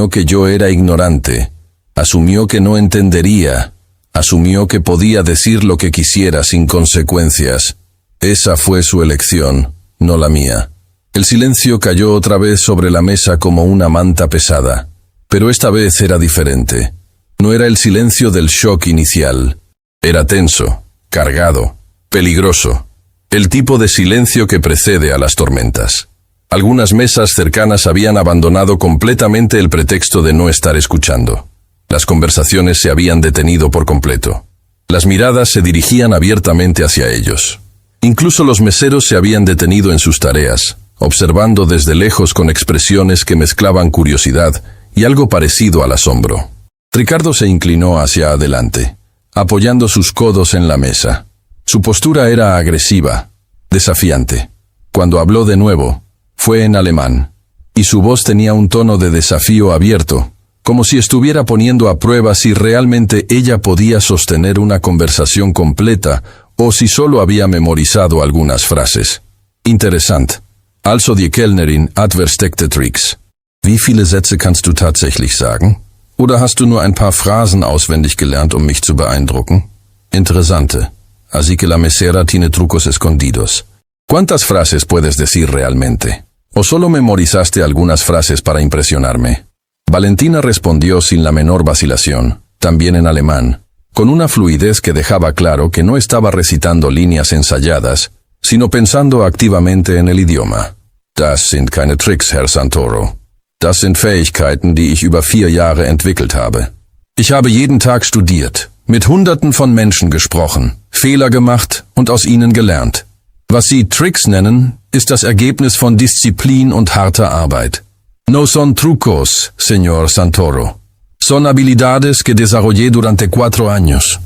Speaker 1: que yo era ignorante, asumió que no entendería, asumió que podía decir lo que quisiera sin consecuencias. Esa fue su elección, no la mía». El silencio cayó otra vez sobre la mesa como una manta pesada, pero esta vez era diferente. No era el silencio del shock inicial. Era tenso, cargado, peligroso. El tipo de silencio que precede a las tormentas. Algunas mesas cercanas habían abandonado completamente el pretexto de no estar escuchando. Las conversaciones se habían detenido por completo. Las miradas se dirigían abiertamente hacia ellos. Incluso los meseros se habían detenido en sus tareas, observando desde lejos con expresiones que mezclaban curiosidad y algo parecido al asombro. Ricardo se inclinó hacia adelante, apoyando sus codos en la mesa. Su postura era agresiva, desafiante. Cuando habló de nuevo, fue en alemán, y su voz tenía un tono de desafío abierto, como si estuviera poniendo a prueba si realmente ella podía sostener una conversación completa o si solo había memorizado algunas frases. Interesante. Also die Kellnerin hat versteckte Tricks. Wie viele Sätze kannst du tatsächlich sagen? Oder hast du nur ein paar Phrasen auswendig gelernt, um mich zu beeindrucken? Interesante. Así que la mesera tiene trucos escondidos. ¿Cuántas frases puedes decir realmente? ¿O solo memorizaste algunas frases para impresionarme? Valentina respondió sin la menor vacilación, también en alemán, con una fluidez que dejaba claro que no estaba recitando líneas ensayadas, sino pensando activamente en el idioma. Das sind keine Tricks, Herr Santoro. Das sind Fähigkeiten, die ich über 4 Jahre entwickelt habe. Ich habe jeden Tag studiert, mit Hunderten von Menschen gesprochen, Fehler gemacht und aus ihnen gelernt. Was Sie Tricks nennen, ist das Ergebnis von Disziplin und harter Arbeit. No son trucos, señor Santoro. Son habilidades que desarrollé durante 4 años.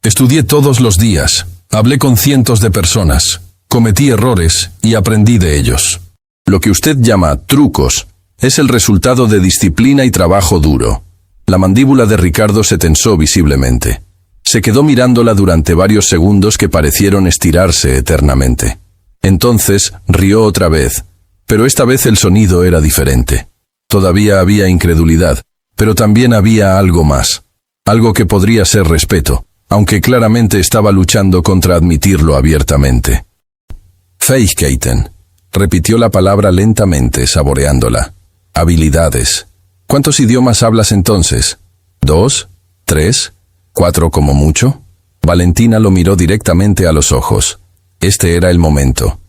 Speaker 1: Estudié todos los días, hablé con cientos de personas, cometí errores y aprendí de ellos. Lo que usted llama trucos es el resultado de disciplina y trabajo duro. La mandíbula de Ricardo se tensó visiblemente. Se quedó mirándola durante varios segundos que parecieron estirarse eternamente. Entonces rió otra vez, pero esta vez el sonido era diferente. Todavía había incredulidad, pero también había algo más. Algo que podría ser respeto, aunque claramente estaba luchando contra admitirlo abiertamente. Fähigkeiten. Repitió la palabra lentamente, saboreándola. Habilidades. ¿Cuántos idiomas hablas entonces? ¿2? ¿3? ¿4 como mucho? Valentina lo miró directamente a los ojos. Este era el momento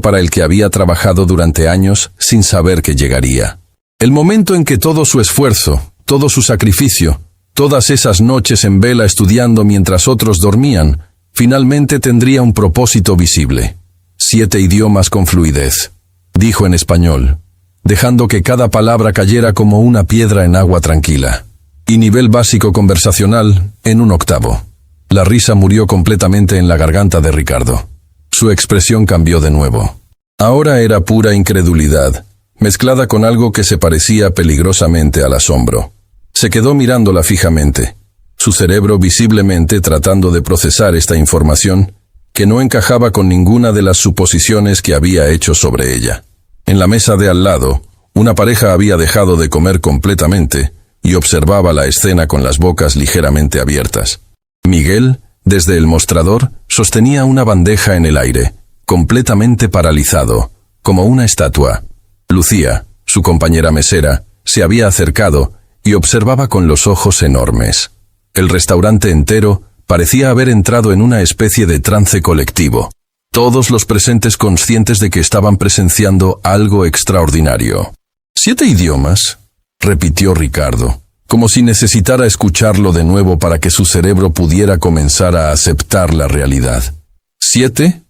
Speaker 1: para el que había trabajado durante años sin saber que llegaría. El momento en que todo su esfuerzo, todo su sacrificio, todas esas noches en vela estudiando mientras otros dormían, finalmente tendría un propósito visible. 7 idiomas con fluidez, dijo en español, dejando que cada palabra cayera como una piedra en agua tranquila. Y nivel básico conversacional en un octavo. La risa murió completamente en la garganta de Ricardo. Su expresión cambió de nuevo. Ahora era pura incredulidad, mezclada con algo que se parecía peligrosamente al asombro. Se quedó mirándola fijamente, su cerebro visiblemente tratando de procesar esta información que no encajaba con ninguna de las suposiciones que había hecho sobre ella. En la mesa de al lado, una pareja había dejado de comer completamente y observaba la escena con las bocas ligeramente abiertas. Miguel, desde el mostrador, sostenía una bandeja en el aire, completamente paralizado, como una estatua. Lucía, su compañera mesera, se había acercado y observaba con los ojos enormes. El restaurante entero parecía haber entrado en una especie de trance colectivo. Todos los presentes conscientes de que estaban presenciando algo extraordinario. 7 idiomas, repitió Ricardo, como si necesitara escucharlo de nuevo para que su cerebro pudiera comenzar a aceptar la realidad. 7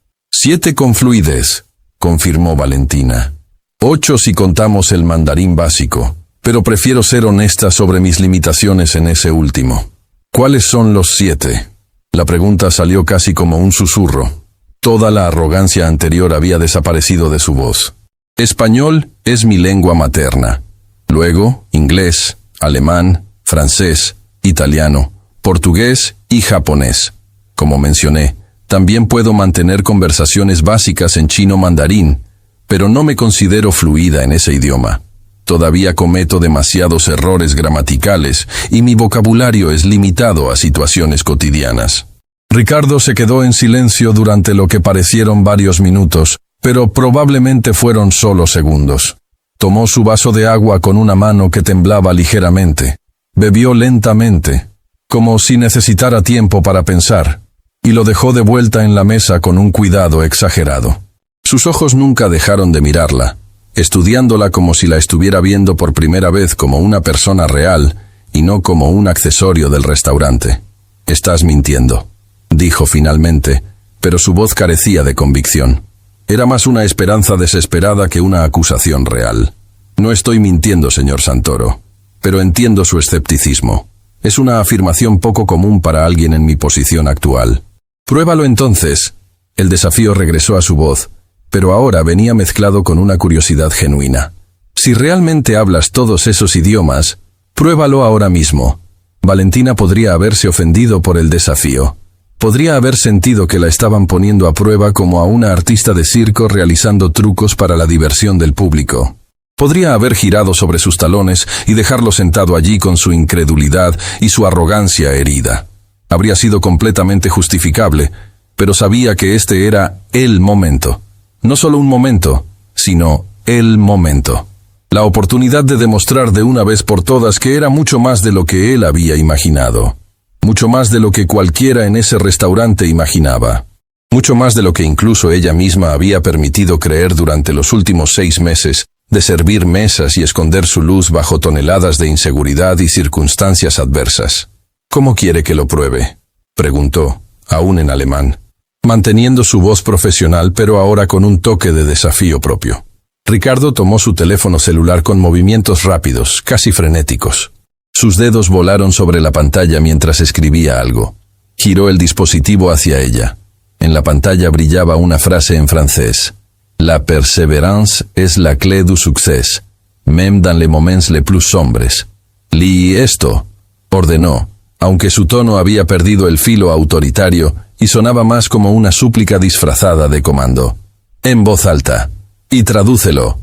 Speaker 1: con fluidez, confirmó Valentina. 8 si contamos el mandarín básico, pero prefiero ser honesta sobre mis limitaciones en ese último. ¿Cuáles son los 7? La pregunta salió casi como un susurro. Toda la arrogancia anterior había desaparecido de su voz. Español es mi lengua materna. Luego, inglés, alemán, francés, italiano, portugués y japonés. Como mencioné, también puedo mantener conversaciones básicas en chino mandarín, pero no me considero fluida en ese idioma. Todavía cometo demasiados errores gramaticales y mi vocabulario es limitado a situaciones cotidianas. Ricardo se quedó en silencio durante lo que parecieron varios minutos, pero probablemente fueron solo segundos. Tomó su vaso de agua con una mano que temblaba ligeramente. Bebió lentamente, como si necesitara tiempo para pensar, y lo dejó de vuelta en la mesa con un cuidado exagerado. Sus ojos nunca dejaron de mirarla, estudiándola como si la estuviera viendo por primera vez como una persona real y no como un accesorio del restaurante. «Estás mintiendo», dijo finalmente, pero su voz carecía de convicción. Era más una esperanza desesperada que una acusación real. «No estoy mintiendo, señor Santoro, pero entiendo su escepticismo. Es una afirmación poco común para alguien en mi posición actual». «Pruébalo entonces». El desafío regresó a su voz, pero ahora venía mezclado con una curiosidad genuina. «Si realmente hablas todos esos idiomas, pruébalo ahora mismo». Valentina podría haberse ofendido por el desafío. Podría haber sentido que la estaban poniendo a prueba como a una artista de circo realizando trucos para la diversión del público. Podría haber girado sobre sus talones y dejarlo sentado allí con su incredulidad y su arrogancia herida. Habría sido completamente justificable, pero sabía que este era el momento. No solo un momento, sino el momento. La oportunidad de demostrar de una vez por todas que era mucho más de lo que él había imaginado. Mucho más de lo que cualquiera en ese restaurante imaginaba. Mucho más de lo que incluso ella misma había permitido creer durante los últimos 6 meses, de servir mesas y esconder su luz bajo toneladas de inseguridad y circunstancias adversas. ¿Cómo quiere que lo pruebe?, preguntó, aún en alemán, manteniendo su voz profesional pero ahora con un toque de desafío propio. Ricardo tomó su teléfono celular con movimientos rápidos, casi frenéticos. Sus dedos volaron sobre la pantalla mientras escribía algo. Giró el dispositivo hacia ella. En la pantalla brillaba una frase en francés. La perseverance es la clé du succès, même dans les moments les plus sombres. Lee esto, ordenó, aunque su tono había perdido el filo autoritario y sonaba más como una súplica disfrazada de comando. En voz alta. Y tradúcelo.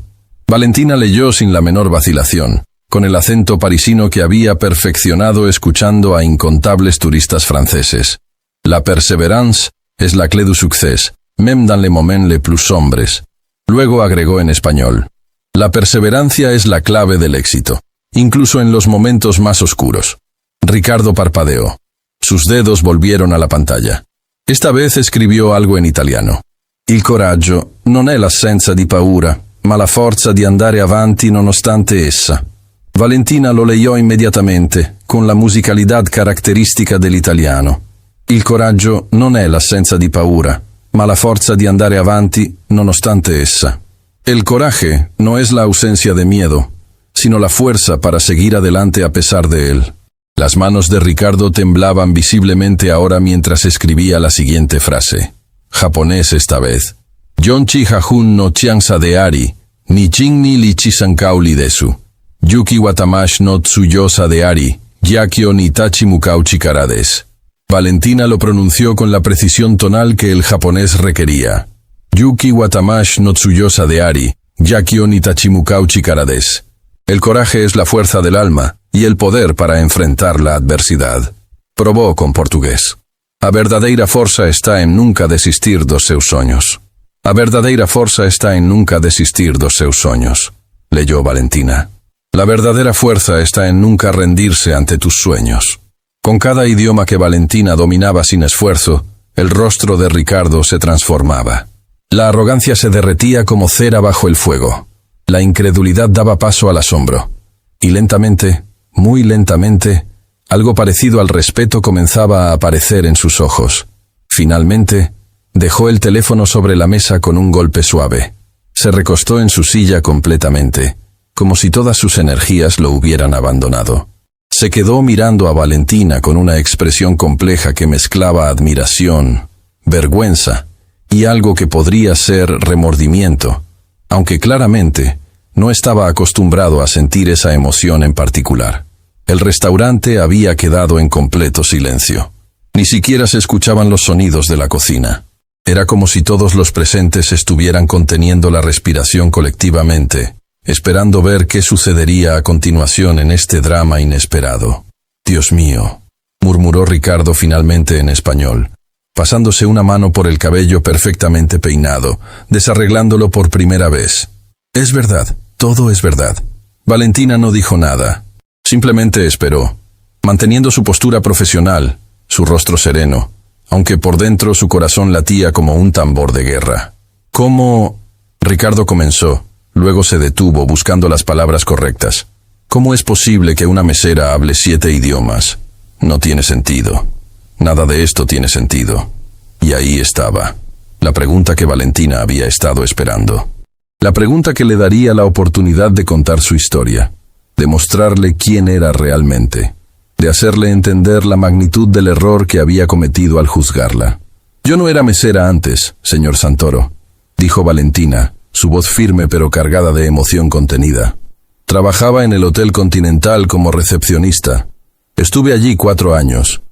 Speaker 1: Valentina leyó sin la menor vacilación, con el acento parisino que había perfeccionado escuchando a incontables turistas franceses. La perseverance es la clé du succès, même dans les moments les plus sombres. Luego agregó en español. La perseverancia es la clave del éxito, incluso en los momentos más oscuros. Ricardo parpadeó. Sus dedos volvieron a la pantalla. Esta vez escribió algo en italiano. Il coraggio non è l'assenza di paura, ma la forza di andare avanti nonostante essa. Valentina lo leyó inmediatamente, con la musicalidad característica dell'italiano. Il coraggio non è l'assenza di paura, ma la forza di andare avanti nonostante essa. El coraje no es la ausencia de miedo, sino la fuerza para seguir adelante a pesar de él. Las manos de Ricardo temblaban visiblemente ahora mientras escribía la siguiente frase. Japonés esta vez. Yonchi hajun no chiansa de ari, ni chingni li chisankauli desu. Yuki watamash no tsuyosa de ari, yakyo ni tachi mukau chikarades. Valentina lo pronunció con la precisión tonal que el japonés requería. Yuki watamash no tsuyosa de ari, yakyo ni tachi mukau chikarades. El coraje es la fuerza del alma y el poder para enfrentar la adversidad. Probó con portugués. A verdadeira força está en nunca desistir dos seus sonhos. A verdadeira força está en nunca desistir dos seus sonhos, leyó Valentina. La verdadera fuerza está en nunca rendirse ante tus sueños. Con cada idioma que Valentina dominaba sin esfuerzo, el rostro de Ricardo se transformaba. La arrogancia se derretía como cera bajo el fuego. La incredulidad daba paso al asombro. Y lentamente, muy lentamente, algo parecido al respeto comenzaba a aparecer en sus ojos. Finalmente, dejó el teléfono sobre la mesa con un golpe suave. Se recostó en su silla completamente, como si todas sus energías lo hubieran abandonado. Se quedó mirando a Valentina con una expresión compleja que mezclaba admiración, vergüenza y algo que podría ser remordimiento, aunque claramente no estaba acostumbrado a sentir esa emoción en particular. El restaurante había quedado en completo silencio. Ni siquiera se escuchaban los sonidos de la cocina. Era como si todos los presentes estuvieran conteniendo la respiración colectivamente, esperando ver qué sucedería a continuación en este drama inesperado. Dios mío, murmuró Ricardo finalmente en español, pasándose una mano por el cabello perfectamente peinado, desarreglándolo por primera vez. Es verdad, todo es verdad. Valentina no dijo nada. Simplemente esperó, manteniendo su postura profesional, su rostro sereno, aunque por dentro su corazón latía como un tambor de guerra. ¿Cómo? Ricardo comenzó, luego se detuvo buscando las palabras correctas. ¿Cómo es posible que una mesera hable 7 idiomas? No tiene sentido. Nada de esto tiene sentido. Y ahí estaba, la pregunta que Valentina había estado esperando. La pregunta que le daría la oportunidad de contar su historia, de mostrarle quién era realmente, de hacerle entender la magnitud del error que había cometido al juzgarla. Yo no era mesera antes, señor Santoro, dijo Valentina, su voz firme pero cargada de emoción contenida. Trabajaba en el Hotel Continental como recepcionista. Estuve allí 4 años.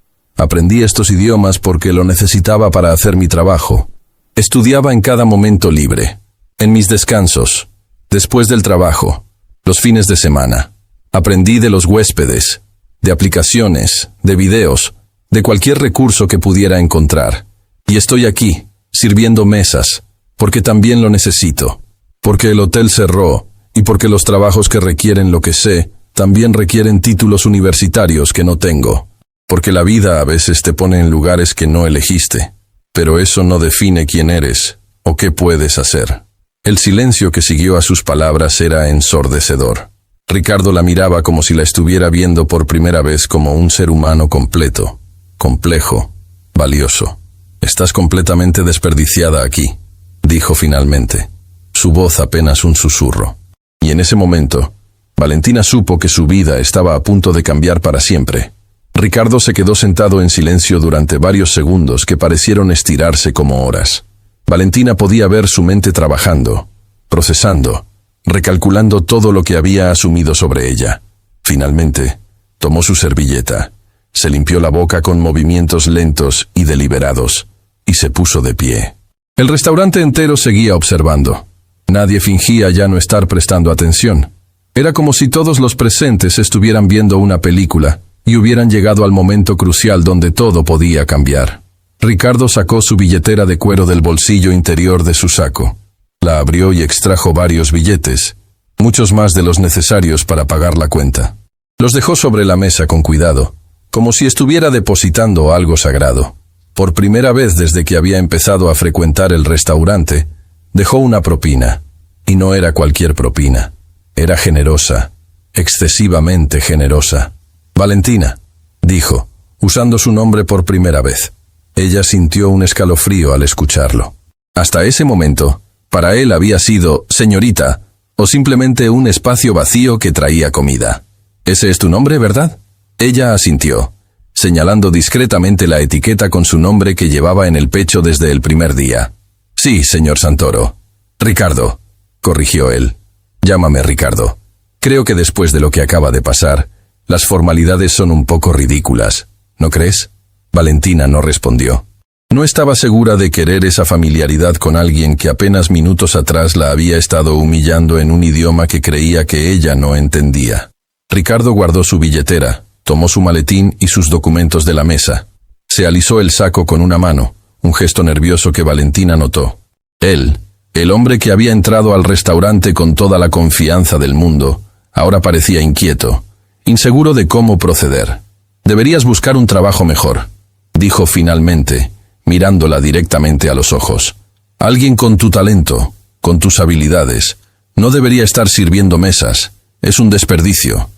Speaker 1: Aprendí estos idiomas porque lo necesitaba para hacer mi trabajo. Estudiaba en cada momento libre, en mis descansos, después del trabajo, los fines de semana. Aprendí de los huéspedes, de aplicaciones, de videos, de cualquier recurso que pudiera encontrar. Y estoy aquí, sirviendo mesas, porque también lo necesito. Porque el hotel cerró, y porque los trabajos que requieren lo que sé, también requieren títulos universitarios que no tengo. Porque la vida a veces te pone en lugares que no elegiste. Pero eso no define quién eres, o qué puedes hacer. El silencio que siguió a sus palabras era ensordecedor. Ricardo la miraba como si la estuviera viendo por primera vez como un ser humano completo, complejo, valioso. «Estás completamente desperdiciada aquí», dijo finalmente, su voz apenas un susurro. Y en ese momento, Valentina supo que su vida estaba a punto de cambiar para siempre. Ricardo se quedó sentado en silencio durante varios segundos que parecieron estirarse como horas. Valentina podía ver su mente trabajando, procesando, recalculando todo lo que había asumido sobre ella. Finalmente, tomó su servilleta, se limpió la boca con movimientos lentos y deliberados, y se puso de pie. El restaurante entero seguía observando. Nadie fingía ya no estar prestando atención. Era como si todos los presentes estuvieran viendo una película, y hubieran llegado al momento crucial donde todo podía cambiar. Ricardo sacó su billetera de cuero del bolsillo interior de su saco. La abrió y extrajo varios billetes, muchos más de los necesarios para pagar la cuenta. Los dejó sobre la mesa con cuidado, como si estuviera depositando algo sagrado. Por primera vez desde que había empezado a frecuentar el restaurante, dejó una propina. Y no era cualquier propina. Era generosa, excesivamente generosa. «Valentina», dijo, usando su nombre por primera vez. Ella sintió un escalofrío al escucharlo. Hasta ese momento, para él había sido «señorita» o simplemente un espacio vacío que traía comida. «¿Ese es tu nombre, verdad?» Ella asintió, señalando discretamente la etiqueta con su nombre que llevaba en el pecho desde el primer día. «Sí, señor Santoro». «Ricardo», corrigió él. «Llámame Ricardo. Creo que después de lo que acaba de pasar, las formalidades son un poco ridículas, ¿no crees?» Valentina no respondió. No estaba segura de querer esa familiaridad con alguien que apenas minutos atrás la había estado humillando en un idioma que creía que ella no entendía. Ricardo guardó su billetera, tomó su maletín y sus documentos de la mesa. Se alisó el saco con una mano, un gesto nervioso que Valentina notó. Él, el hombre que había entrado al restaurante con toda la confianza del mundo, ahora parecía inquieto, inseguro de cómo proceder. «Deberías buscar un trabajo mejor», dijo finalmente, mirándola directamente a los ojos. «Alguien con tu talento, con tus habilidades, no debería estar sirviendo mesas. Es un desperdicio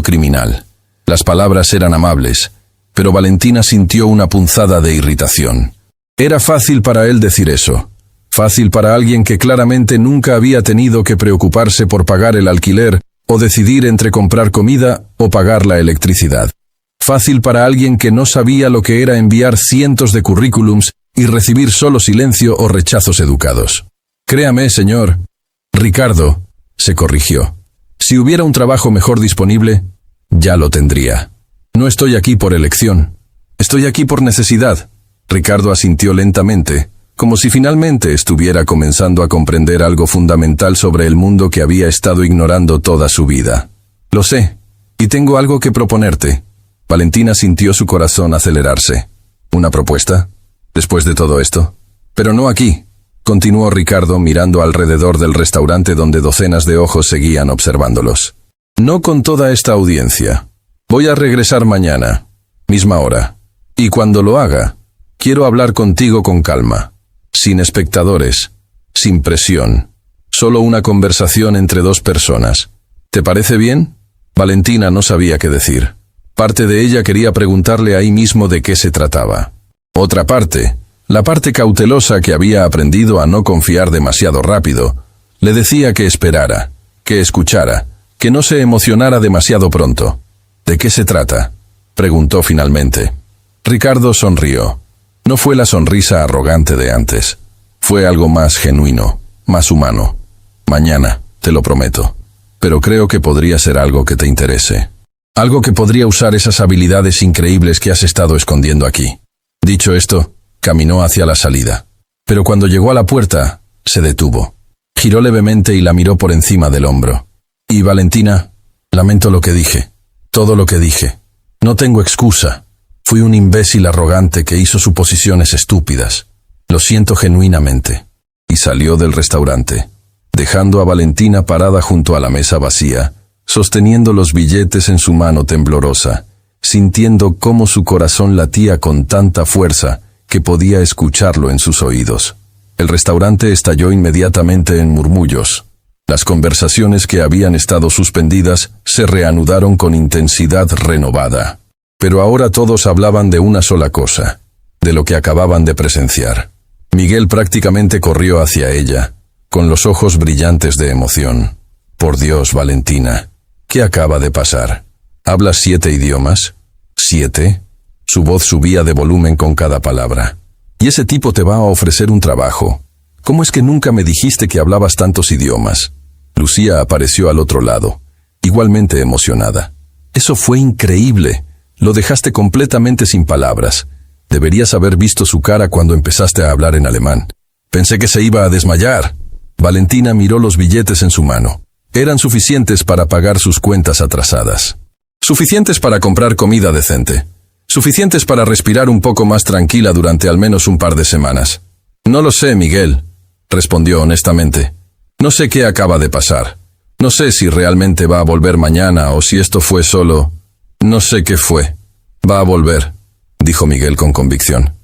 Speaker 1: criminal». Las palabras eran amables, pero Valentina sintió una punzada de irritación. Era fácil para él decir eso. Fácil para alguien que claramente nunca había tenido que preocuparse por pagar el alquiler o decidir entre comprar comida o pagar la electricidad. Fácil para alguien que no sabía lo que era enviar cientos de currículums y recibir solo silencio o rechazos educados. «Créame, señor». «Ricardo», se corrigió. «Si hubiera un trabajo mejor disponible, ya lo tendría. No estoy aquí por elección. Estoy aquí por necesidad». Ricardo asintió lentamente, como si finalmente estuviera comenzando a comprender algo fundamental sobre el mundo que había estado ignorando toda su vida. «Lo sé, y tengo algo que proponerte». Valentina sintió su corazón acelerarse. «¿Una propuesta? Después de todo esto?» «Pero no aquí», continuó Ricardo mirando alrededor del restaurante donde docenas de ojos seguían observándolos. «No con toda esta audiencia. Voy a regresar mañana, misma hora. Y cuando lo haga, quiero hablar contigo con calma. Sin espectadores, sin presión. Solo una conversación entre dos personas. ¿Te parece bien?» Valentina no sabía qué decir. Parte de ella quería preguntarle ahí mismo de qué se trataba. Otra parte, la parte cautelosa que había aprendido a no confiar demasiado rápido, le decía que esperara, que escuchara, que no se emocionara demasiado pronto. «¿De qué se trata?», preguntó finalmente. Ricardo sonrió. No fue la sonrisa arrogante de antes. Fue algo más genuino, más humano. «Mañana, te lo prometo. Pero creo que podría ser algo que te interese». Algo que podría usar esas habilidades increíbles que has estado escondiendo aquí. Dicho esto, caminó hacia la salida. Pero cuando llegó a la puerta, se detuvo. Giró levemente y la miró por encima del hombro. Y Valentina, lamento lo que dije. Todo lo que dije. No tengo excusa. Fui un imbécil arrogante que hizo suposiciones estúpidas. Lo siento genuinamente. Y salió del restaurante, dejando a Valentina parada junto a la mesa vacía, sosteniendo los billetes en su mano temblorosa, sintiendo cómo su corazón latía con tanta fuerza que podía escucharlo en sus oídos. El restaurante estalló inmediatamente en murmullos. Las conversaciones que habían estado suspendidas se reanudaron con intensidad renovada. Pero ahora todos hablaban de una sola cosa, de lo que acababan de presenciar. Miguel prácticamente corrió hacia ella, con los ojos brillantes de emoción. Por Dios, Valentina, ¿qué acaba de pasar? ¿Hablas 7 idiomas? ¿7? Su voz subía de volumen con cada palabra. Y ese tipo te va a ofrecer un trabajo. ¿Cómo es que nunca me dijiste que hablabas tantos idiomas? Lucía apareció al otro lado, igualmente emocionada. Eso fue increíble. Lo dejaste completamente sin palabras. Deberías haber visto su cara cuando empezaste a hablar en alemán. Pensé que se iba a desmayar. Valentina miró los billetes en su mano. Eran suficientes para pagar sus cuentas atrasadas. Suficientes para comprar comida decente. Suficientes para respirar un poco más tranquila durante al menos un par de semanas. No lo sé, Miguel, respondió honestamente. No sé qué acaba de pasar. No sé si realmente va a volver mañana o si esto fue solo... No sé qué fue. Va a volver, dijo Miguel con convicción.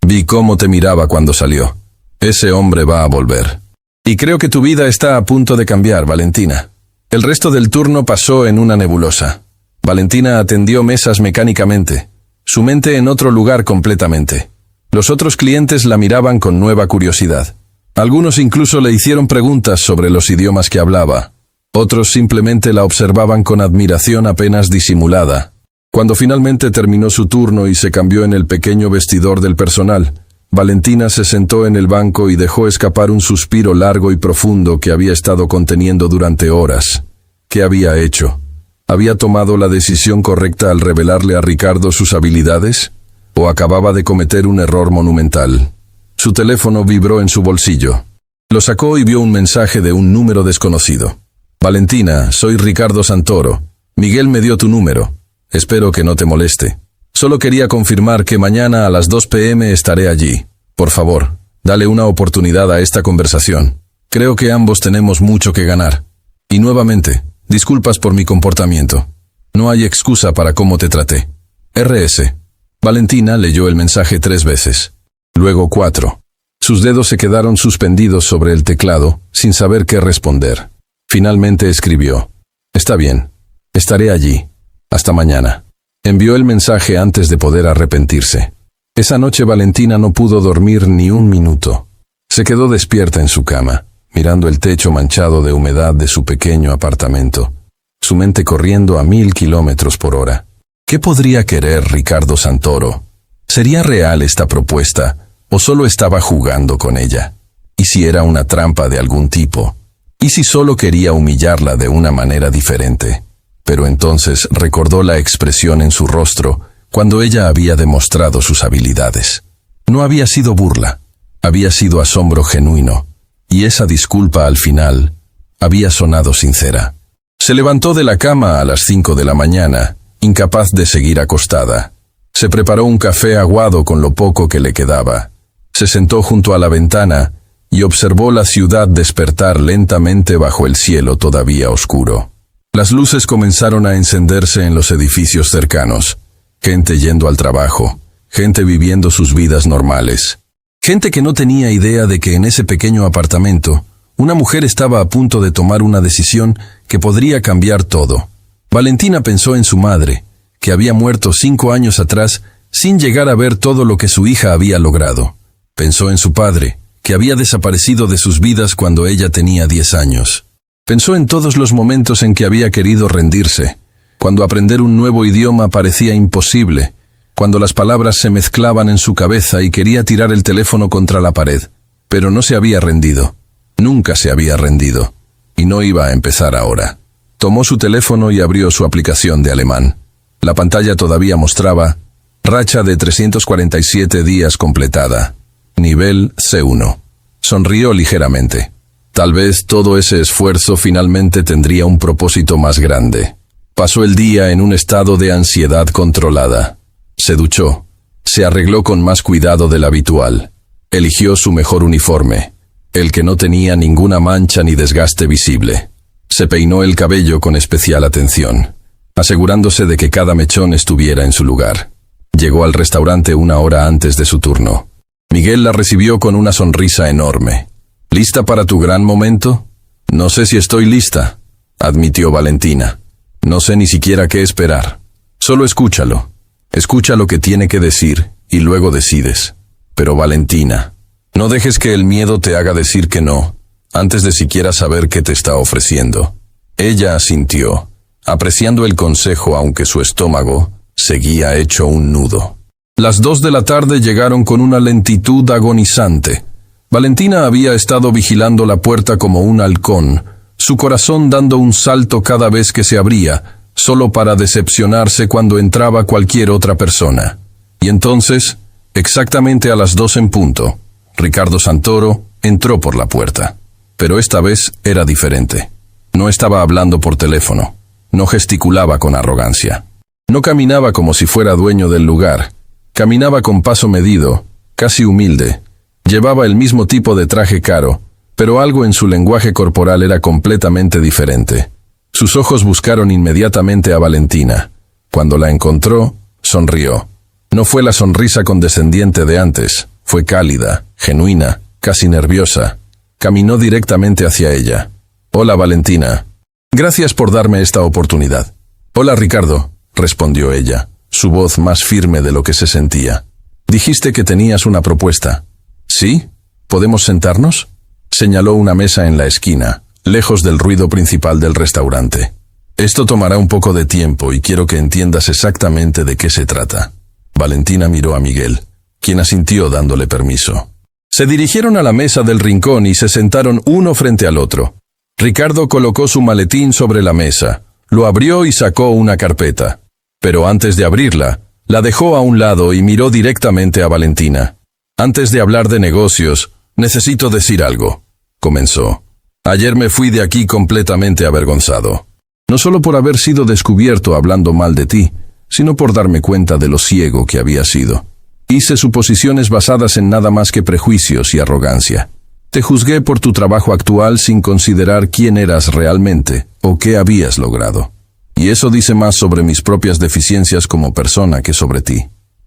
Speaker 1: Vi cómo te miraba cuando salió. Ese hombre va a volver. Y creo que tu vida está a punto de cambiar, Valentina. El resto del turno pasó en una nebulosa. Valentina atendió mesas mecánicamente, su mente en otro lugar completamente. Los otros clientes la miraban con nueva curiosidad. Algunos incluso le hicieron preguntas sobre los idiomas que hablaba. Otros simplemente la observaban con admiración apenas disimulada. Cuando finalmente terminó su turno y se cambió en el pequeño vestidor del personal, Valentina se sentó en el banco y dejó escapar un suspiro largo y profundo que había estado conteniendo durante horas. ¿Qué había hecho? ¿Había tomado la decisión correcta al revelarle a Ricardo sus habilidades? ¿O acababa de cometer un error monumental? Su teléfono vibró en su bolsillo. Lo sacó y vio un mensaje de un número desconocido. Valentina, soy Ricardo Santoro. Miguel me dio tu número. Espero que no te moleste. Solo quería confirmar que mañana a las 2 p.m. estaré allí. Por favor, dale una oportunidad a esta conversación. Creo que ambos tenemos mucho que ganar. Y nuevamente, disculpas por mi comportamiento. No hay excusa para cómo te traté. R.S. Valentina leyó el mensaje 3 veces. Luego 4. Sus dedos se quedaron suspendidos sobre el teclado, sin saber qué responder. Finalmente escribió: Está bien. Estaré allí. Hasta mañana. Envió el mensaje antes de poder arrepentirse. Esa noche Valentina no pudo dormir ni un minuto. Se quedó despierta en su cama, mirando el techo manchado de humedad de su pequeño apartamento, su mente corriendo a 1000 kilómetros por hora. ¿Qué podría querer Ricardo Santoro? ¿Sería real esta propuesta o solo estaba jugando con ella? ¿Y si era una trampa de algún tipo? ¿Y si solo quería humillarla de una manera diferente? Pero entonces recordó la expresión en su rostro cuando ella había demostrado sus habilidades. No había sido burla, había sido asombro genuino, y esa disculpa al final había sonado sincera. Se levantó de la cama a las 5 de la mañana, incapaz de seguir acostada. Se preparó un café aguado con lo poco que le quedaba. Se sentó junto a la ventana y observó la ciudad despertar lentamente bajo el cielo todavía oscuro. Las luces comenzaron a encenderse en los edificios cercanos. Gente yendo al trabajo, gente viviendo sus vidas normales. Gente que no tenía idea de que en ese pequeño apartamento, una mujer estaba a punto de tomar una decisión que podría cambiar todo. Valentina pensó en su madre, que había muerto 5 años atrás sin llegar a ver todo lo que su hija había logrado. Pensó en su padre, que había desaparecido de sus vidas cuando ella tenía 10 años. Pensó en todos los momentos en que había querido rendirse, cuando aprender un nuevo idioma parecía imposible, cuando las palabras se mezclaban en su cabeza y quería tirar el teléfono contra la pared. Pero no se había rendido. Nunca se había rendido. Y no iba a empezar ahora. Tomó su teléfono y abrió su aplicación de alemán. La pantalla todavía mostraba racha de 347 días completada. Nivel C1. Sonrió ligeramente. Tal vez todo ese esfuerzo finalmente tendría un propósito más grande. Pasó el día en un estado de ansiedad controlada. Se duchó. Se arregló con más cuidado del habitual. Eligió su mejor uniforme, el que no tenía ninguna mancha ni desgaste visible. Se peinó el cabello con especial atención, asegurándose de que cada mechón estuviera en su lugar. Llegó al restaurante 1 hora antes de su turno. Miguel la recibió con una sonrisa enorme. ¿Lista para tu gran momento? No sé si estoy lista, admitió Valentina. No sé ni siquiera qué esperar. Solo escúchalo. Escucha lo que tiene que decir y luego decides. Pero Valentina, no dejes que el miedo te haga decir que no, antes de siquiera saber qué te está ofreciendo. Ella asintió, apreciando el consejo aunque su estómago seguía hecho un nudo. Las 2 de la tarde llegaron con una lentitud agonizante. Valentina había estado vigilando la puerta como un halcón, su corazón dando un salto cada vez que se abría, solo para decepcionarse cuando entraba cualquier otra persona. Y entonces, exactamente a las 2 en punto, Ricardo Santoro entró por la puerta. Pero esta vez era diferente. No estaba hablando por teléfono. No gesticulaba con arrogancia. No caminaba como si fuera dueño del lugar. Caminaba con paso medido, casi humilde. Llevaba el mismo tipo de traje caro, pero algo en su lenguaje corporal era completamente diferente. Sus ojos buscaron inmediatamente a Valentina. Cuando la encontró, sonrió. No fue la sonrisa condescendiente de antes, fue cálida, genuina, casi nerviosa. Caminó directamente hacia ella. «Hola, Valentina. Gracias por darme esta oportunidad». «Hola, Ricardo», respondió ella, su voz más firme de lo que se sentía. «Dijiste que tenías una propuesta». «¿Sí? ¿Podemos sentarnos?». Señaló una mesa en la esquina, lejos del ruido principal del restaurante. «Esto tomará un poco de tiempo y quiero que entiendas exactamente de qué se trata». Valentina miró a Miguel, quien asintió dándole permiso. Se dirigieron a la mesa del rincón y se sentaron uno frente al otro. Ricardo colocó su maletín sobre la mesa, lo abrió y sacó una carpeta. Pero antes de abrirla, la dejó a un lado y miró directamente a Valentina. «Antes de hablar de negocios, necesito decir algo», comenzó. «Ayer me fui de aquí completamente avergonzado. No solo por haber sido descubierto hablando mal de ti, sino por darme cuenta de lo ciego que había sido. Hice suposiciones basadas en nada más que prejuicios y arrogancia. Te juzgué por tu trabajo actual sin considerar quién eras realmente o qué habías logrado. Y eso dice más sobre mis propias deficiencias como persona que sobre ti».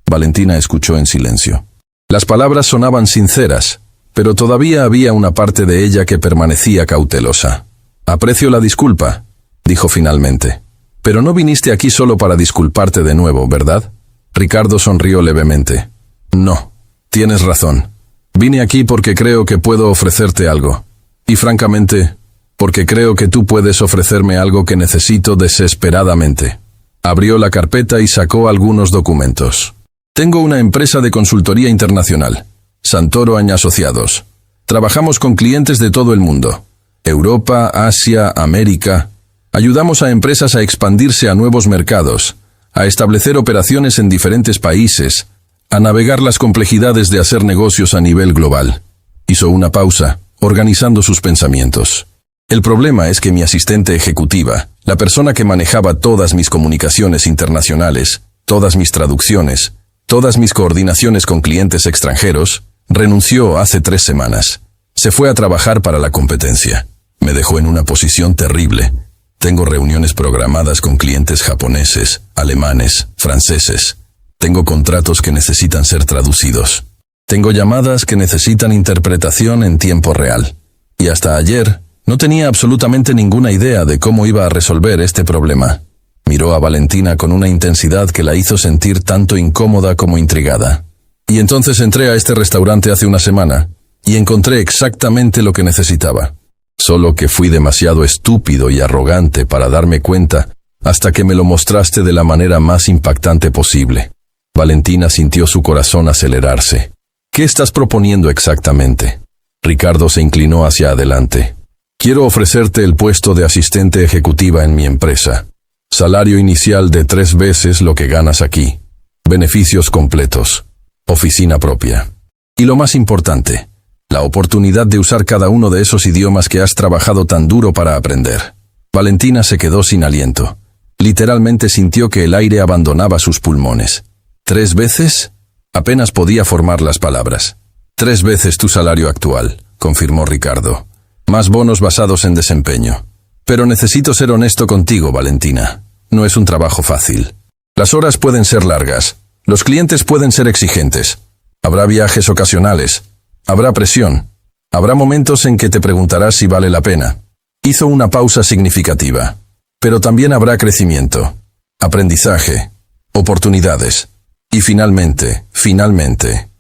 Speaker 1: Valentina escuchó en silencio. Las palabras sonaban sinceras, pero todavía había una parte de ella que permanecía cautelosa. «Aprecio la disculpa», dijo finalmente. «Pero no viniste aquí solo para disculparte de nuevo, ¿verdad?». Ricardo sonrió levemente. «No, tienes razón. Vine aquí porque creo que puedo ofrecerte algo. Y francamente, porque creo que tú puedes ofrecerme algo que necesito desesperadamente». Abrió la carpeta y sacó algunos documentos. «Tengo una empresa de consultoría internacional, Santoro & Asociados. Trabajamos con clientes de todo el mundo. Europa, Asia, América. Ayudamos a empresas a expandirse a nuevos mercados, a establecer operaciones en diferentes países, a navegar las complejidades de hacer negocios a nivel global». Hizo una pausa, organizando sus pensamientos. «El problema es que mi asistente ejecutiva, la persona que manejaba todas mis comunicaciones internacionales, todas mis traducciones, todas mis coordinaciones con clientes extranjeros, renunció hace 3 semanas. Se fue a trabajar para la competencia. Me dejó en una posición terrible. Tengo reuniones programadas con clientes japoneses, alemanes, franceses. Tengo contratos que necesitan ser traducidos. Tengo llamadas que necesitan interpretación en tiempo real. Y hasta ayer no tenía absolutamente ninguna idea de cómo iba a resolver este problema». Miró a Valentina con una intensidad que la hizo sentir tanto incómoda como intrigada. «Y entonces entré a este restaurante hace una semana y encontré exactamente lo que necesitaba. Solo que fui demasiado estúpido y arrogante para darme cuenta hasta que me lo mostraste de la manera más impactante posible». Valentina sintió su corazón acelerarse. «¿Qué estás proponiendo exactamente?». Ricardo se inclinó hacia adelante. «Quiero ofrecerte el puesto de asistente ejecutiva en mi empresa. Salario inicial de 3 veces lo que ganas aquí. Beneficios completos. Oficina propia. Y lo más importante, la oportunidad de usar cada uno de esos idiomas que has trabajado tan duro para aprender. Valentina se quedó sin aliento. Literalmente sintió que el aire abandonaba sus pulmones. ¿3 veces? Apenas podía formar las palabras. 3 veces tu salario actual, confirmó Ricardo. Más bonos basados en desempeño. Pero necesito ser honesto contigo, Valentina. No es un trabajo fácil. Las horas pueden ser largas. Los clientes pueden ser exigentes. Habrá viajes ocasionales. Habrá presión. Habrá momentos en que te preguntarás si vale la pena. Hizo una pausa significativa. Pero también habrá crecimiento, aprendizaje, oportunidades. Y finalmente,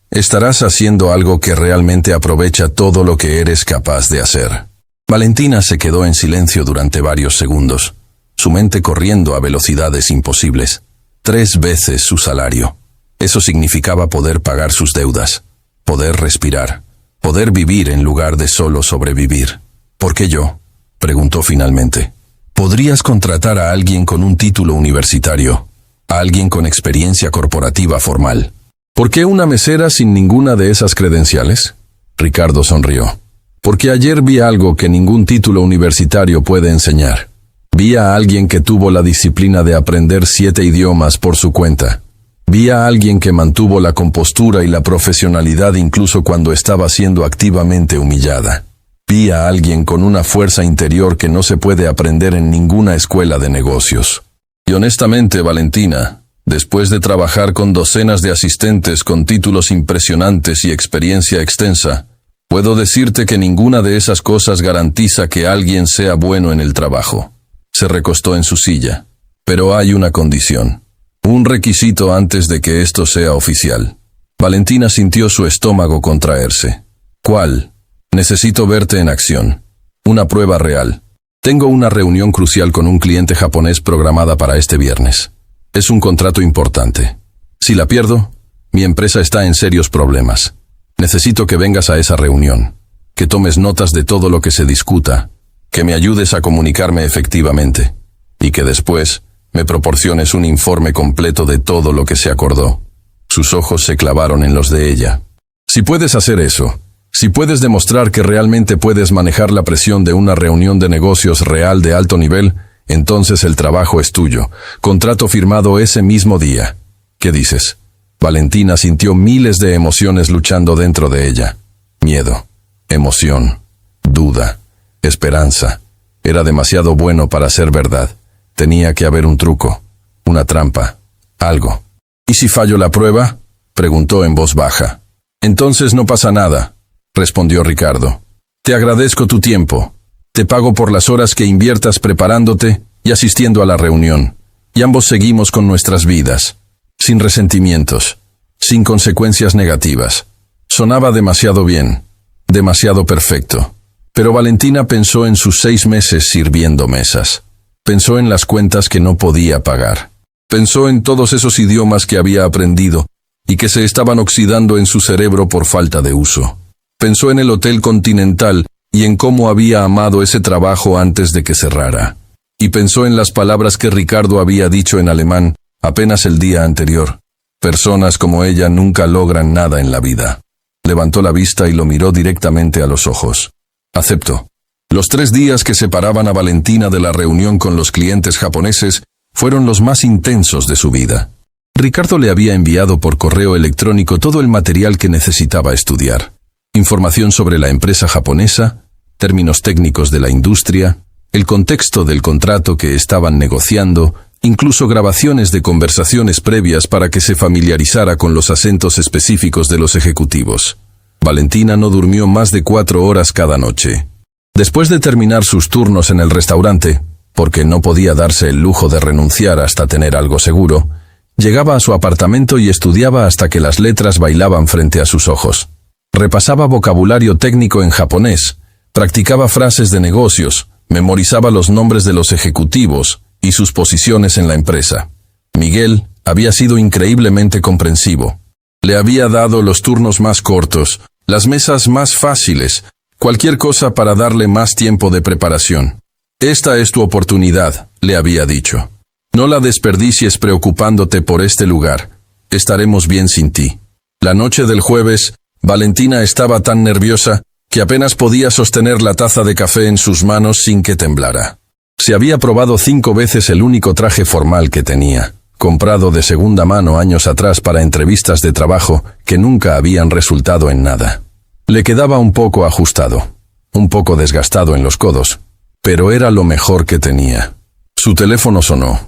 Speaker 1: estarás haciendo algo que realmente aprovecha todo lo que eres capaz de hacer. Valentina se quedó en silencio durante varios segundos, su mente corriendo a velocidades imposibles. 3 veces su salario. Eso significaba poder pagar sus deudas, poder respirar, poder vivir en lugar de solo sobrevivir. ¿Por qué yo?, preguntó finalmente. ¿Podrías contratar a alguien con un título universitario, a alguien con experiencia corporativa formal? ¿Por qué una mesera sin ninguna de esas credenciales? Ricardo sonrió. Porque ayer vi algo que ningún título universitario puede enseñar. Vi a alguien que tuvo la disciplina de aprender 7 idiomas por su cuenta. Vi a alguien que mantuvo la compostura y la profesionalidad incluso cuando estaba siendo activamente humillada. Vi a alguien con una fuerza interior que no se puede aprender en ninguna escuela de negocios. Y honestamente, Valentina, después de trabajar con docenas de asistentes con títulos impresionantes y experiencia extensa, puedo decirte que ninguna de esas cosas garantiza que alguien sea bueno en el trabajo. Se recostó en su silla. Pero hay una condición. Un requisito antes de que esto sea oficial. Valentina sintió su estómago contraerse. ¿Cuál? Necesito verte en acción. Una prueba real. Tengo una reunión crucial con un cliente japonés programada para este viernes. Es un contrato importante. Si la pierdo, mi empresa está en serios problemas. Necesito que vengas a esa reunión, que tomes notas de todo lo que se discuta, que me ayudes a comunicarme efectivamente, y que después me proporciones un informe completo de todo lo que se acordó. Sus ojos se clavaron en los de ella. Si puedes hacer eso, si puedes demostrar que realmente puedes manejar la presión de una reunión de negocios real de alto nivel, entonces el trabajo es tuyo. Contrato firmado ese mismo día. ¿Qué dices? Valentina sintió miles de emociones luchando dentro de ella. Miedo, emoción, duda, esperanza. Era demasiado bueno para ser verdad. Tenía que haber un truco, una trampa, algo. ¿Y si fallo la prueba?, preguntó en voz baja. Entonces no pasa nada, respondió Ricardo. Te agradezco tu tiempo. Te pago por las horas que inviertas preparándote y asistiendo a la reunión. Y ambos seguimos con nuestras vidas. Sin resentimientos. Sin consecuencias negativas. Sonaba demasiado bien. Demasiado perfecto. Pero Valentina pensó en sus 6 meses sirviendo mesas. Pensó en las cuentas que no podía pagar. Pensó en todos esos idiomas que había aprendido y que se estaban oxidando en su cerebro por falta de uso. Pensó en el Hotel Continental y en cómo había amado ese trabajo antes de que cerrara. Y pensó en las palabras que Ricardo había dicho en alemán apenas el día anterior. Personas como ella nunca logran nada en la vida. Levantó la vista y lo miró directamente a los ojos. Aceptó. Los 3 días que separaban a Valentina de la reunión con los clientes japoneses fueron los más intensos de su vida. Ricardo le había enviado por correo electrónico todo el material que necesitaba estudiar. Información sobre la empresa japonesa, términos técnicos de la industria, el contexto del contrato que estaban negociando, incluso grabaciones de conversaciones previas para que se familiarizara con los acentos específicos de los ejecutivos. Valentina no durmió más de 4 horas cada noche. Después de terminar sus turnos en el restaurante, porque no podía darse el lujo de renunciar hasta tener algo seguro, llegaba a su apartamento y estudiaba hasta que las letras bailaban frente a sus ojos. Repasaba vocabulario técnico en japonés, practicaba frases de negocios, memorizaba los nombres de los ejecutivos y sus posiciones en la empresa. Miguel había sido increíblemente comprensivo. Le había dado los turnos más cortos, las mesas más fáciles, cualquier cosa para darle más tiempo de preparación. Esta es tu oportunidad, le había dicho. No la desperdicies preocupándote por este lugar. Estaremos bien sin ti. La noche del jueves, Valentina estaba tan nerviosa que apenas podía sostener la taza de café en sus manos sin que temblara. Se había probado 5 veces el único traje formal que tenía, comprado de segunda mano años atrás para entrevistas de trabajo que nunca habían resultado en nada. Le quedaba un poco ajustado, un poco desgastado en los codos, pero era lo mejor que tenía. Su teléfono sonó.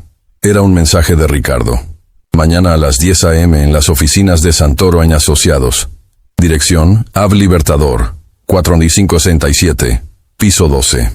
Speaker 1: Era un mensaje de Ricardo. Mañana a las 10 a.m. en las oficinas de Santoro & Asociados. Dirección, Ave Libertador, 4567, piso 12.